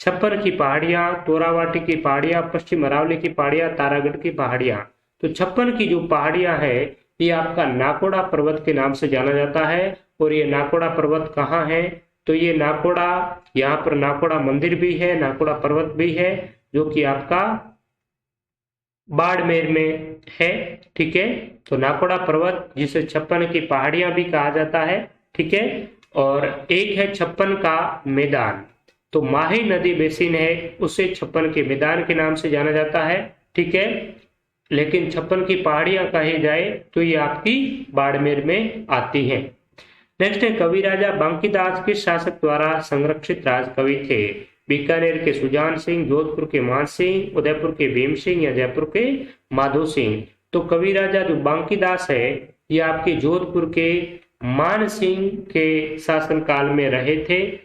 छप्पर की पहाड़ियां, तोरावाटी की पहाड़ियां, पश्चिम अरावली की पहाड़ियां, तारागढ़ की पहाड़ियां। तो छप्पन की जो पहाड़ियां है ये आपका नाकोड़ा पर्वत के नाम से जाना जाता है। और ये नाकोड़ा पर्वत कहाँ है? तो ये नाकोड़ा, यहाँ पर नाकोड़ा मंदिर भी है, नाकोड़ा पर्वत भी है, जो कि आपका बाड़मेर में है। ठीक है, तो नाकोड़ा पर्वत जिसे छप्पन की पहाड़ियां भी कहा जाता है। ठीक है, और एक है छप्पन का मैदान, तो माही नदी बेसिन है उसे छप्पन के मैदान के नाम से जाना जाता है। ठीक है, लेकिन छप्पन की पहाड़ियां कही जाए तो ये आपकी बाड़मेर में आती हैं। नेक्स्ट है कविराजा बांकीदास किस शासक द्वारा संरक्षित राजकवि थे? बीकानेर के सुजान सिंह, जोधपुर के मान सिंह, उदयपुर के भीम सिंह या जयपुर के माधो सिंह। तो कविराजा जो बांकीदास है ये आपके जोधपुर के मान सिंह के शासन काल में रहे थे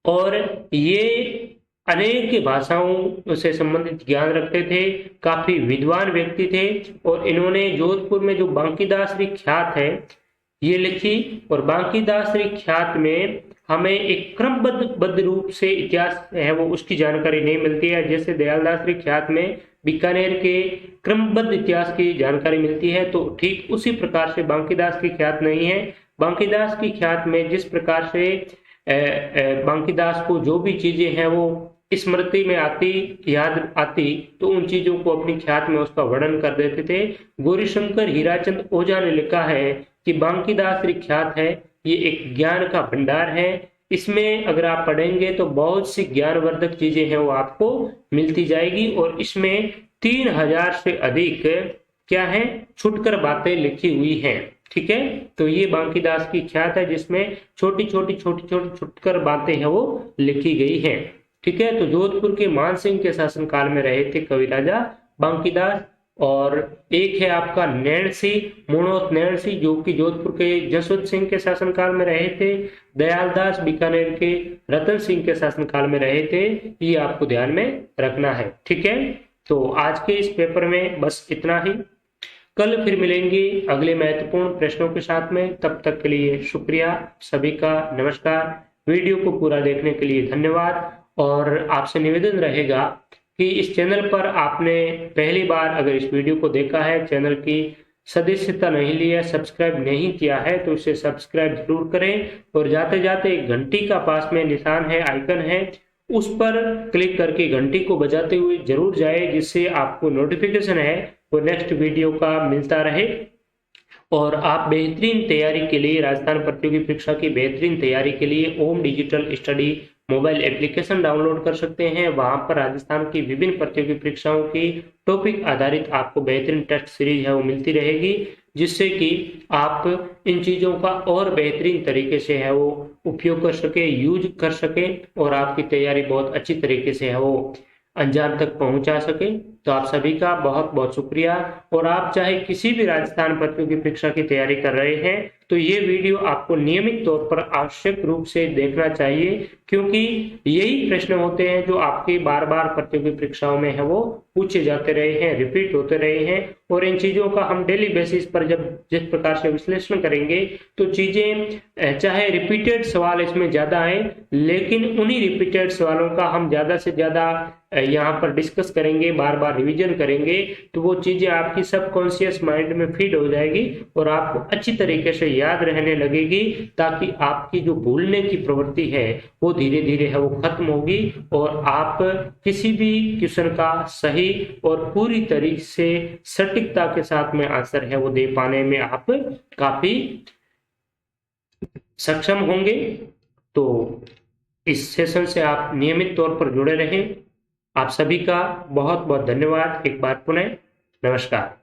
और ये अनेक भाषाओं से संबंधित ज्ञान रखते थे, काफी विद्वान व्यक्ति थे और इन्होंने जोधपुर में जो बांकीदासरी ख्यात है ये लिखी। और बांकीदासरी ख्यात में हमें एक क्रमबद्ध रूप से इतिहास है वो उसकी जानकारी नहीं मिलती है, जैसे दयालदासरी ख्यात में बीकानेर के क्रमबद्ध इतिहास की जानकारी मिलती है, तो ठीक उसी प्रकार से बांकीदास की ख्यात नहीं है। बांकीदास की ख्यात में जिस प्रकार से बांकीदास को जो भी चीजें हैं वो स्मृति में आती, याद आती, तो उन चीजों को अपनी ख्यात में उसका वर्णन कर देते थे। गौरीशंकर हीराचंद ओझा ने लिखा है कि बांकीदासरी ख्यात है ये एक ज्ञान का भंडार है, इसमें अगर आप पढ़ेंगे तो बहुत सी ज्ञानवर्धक चीजें हैं वो आपको मिलती जाएगी और इसमें 3000 से अधिक क्या है छुटकर बातें लिखी हुई हैं। ठीक है, तो ये बांकीदास की ख्यात है जिसमें छोटी छोटी छुटकर बातें हैं वो लिखी गई हैं। ठीक है, तो जोधपुर के मान सिंह के शासन काल में रहे थे कविराजा बांकीदास। और एक है आपका मुणोत नैणसी जो कि जोधपुर के जसवंत सिंह के शासनकाल में रहे थे। दयालदास बीकानेर के रतन सिंह के शासनकाल में रहे थे, ये आपको ध्यान में रखना है। ठीक है, तो आज के इस पेपर में बस इतना ही। कल फिर मिलेंगे अगले महत्वपूर्ण प्रश्नों के साथ में, तब तक के लिए शुक्रिया सभी का, नमस्कार। वीडियो को पूरा देखने के लिए धन्यवाद और आपसे निवेदन रहेगा कि इस चैनल पर आपने पहली बार अगर इस वीडियो को देखा है, चैनल की सदस्यता नहीं ली है, सब्सक्राइब नहीं किया है, तो इसे सब्सक्राइब जरूर करें और जाते जाते एक घंटी का पास में निशान है, आइकन है, उस पर क्लिक करके घंटी को बजाते हुए जरूर जाए, जिससे आपको नोटिफिकेशन है वो नेक्स्ट वीडियो का मिलता रहे और आप बेहतरीन तैयारी के लिए, राजस्थान प्रतियोगी परीक्षा की बेहतरीन तैयारी के लिए Om digital study mobile application download कर सकते हैं। वहां पर राजस्थान की विभिन्न प्रतियोगी परीक्षाओं की टॉपिक आधारित आपको बेहतरीन टेस्ट सीरीज है वो मिलती रहेगी, जिससे कि आप इन चीजों का और बेहतरीन तरीके से है वो उपयोग कर सके, यूज कर सके और आपकी तैयारी बहुत अच्छी तरीके से है वो अंजाम तक पहुंचा सके। तो आप सभी का बहुत बहुत शुक्रिया। और आप चाहे किसी भी राजस्थान प्रतियोगी परीक्षा की तैयारी कर रहे हैं तो ये वीडियो आपको नियमित तौर पर आवश्यक रूप से देखना चाहिए, क्योंकि यही प्रश्न होते हैं जो आपकी बार बार प्रतियोगी परीक्षाओं में है वो पूछे जाते रहे हैं, रिपीट होते रहे हैं। और इन चीजों का हम डेली बेसिस पर जब जिस प्रकार से विश्लेषण करेंगे तो चीजें चाहे रिपीटेड सवाल इसमें ज्यादा आए, लेकिन उन्हीं रिपीटेड सवालों का हम ज्यादा से ज्यादा यहाँ पर डिस्कस करेंगे, बार बार रिवीजन करेंगे, तो वो चीजें आपकी सबकॉन्शियस माइंड में फीड हो जाएगी और आपको अच्छी तरीके से याद रहने लगेगी, ताकि आपकी जो भूलने की प्रवृत्ति है वो धीरे धीरे है वो खत्म होगी और आप किसी भी क्वेश्चन का सही और पूरी तरीके से सटीकता के साथ में आंसर है वो दे पाने में आप काफी सक्षम होंगे। तो इस सेशन से आप नियमित तौर पर जुड़े रहें। आप सभी का बहुत बहुत धन्यवाद। एक बार पुनः नमस्कार।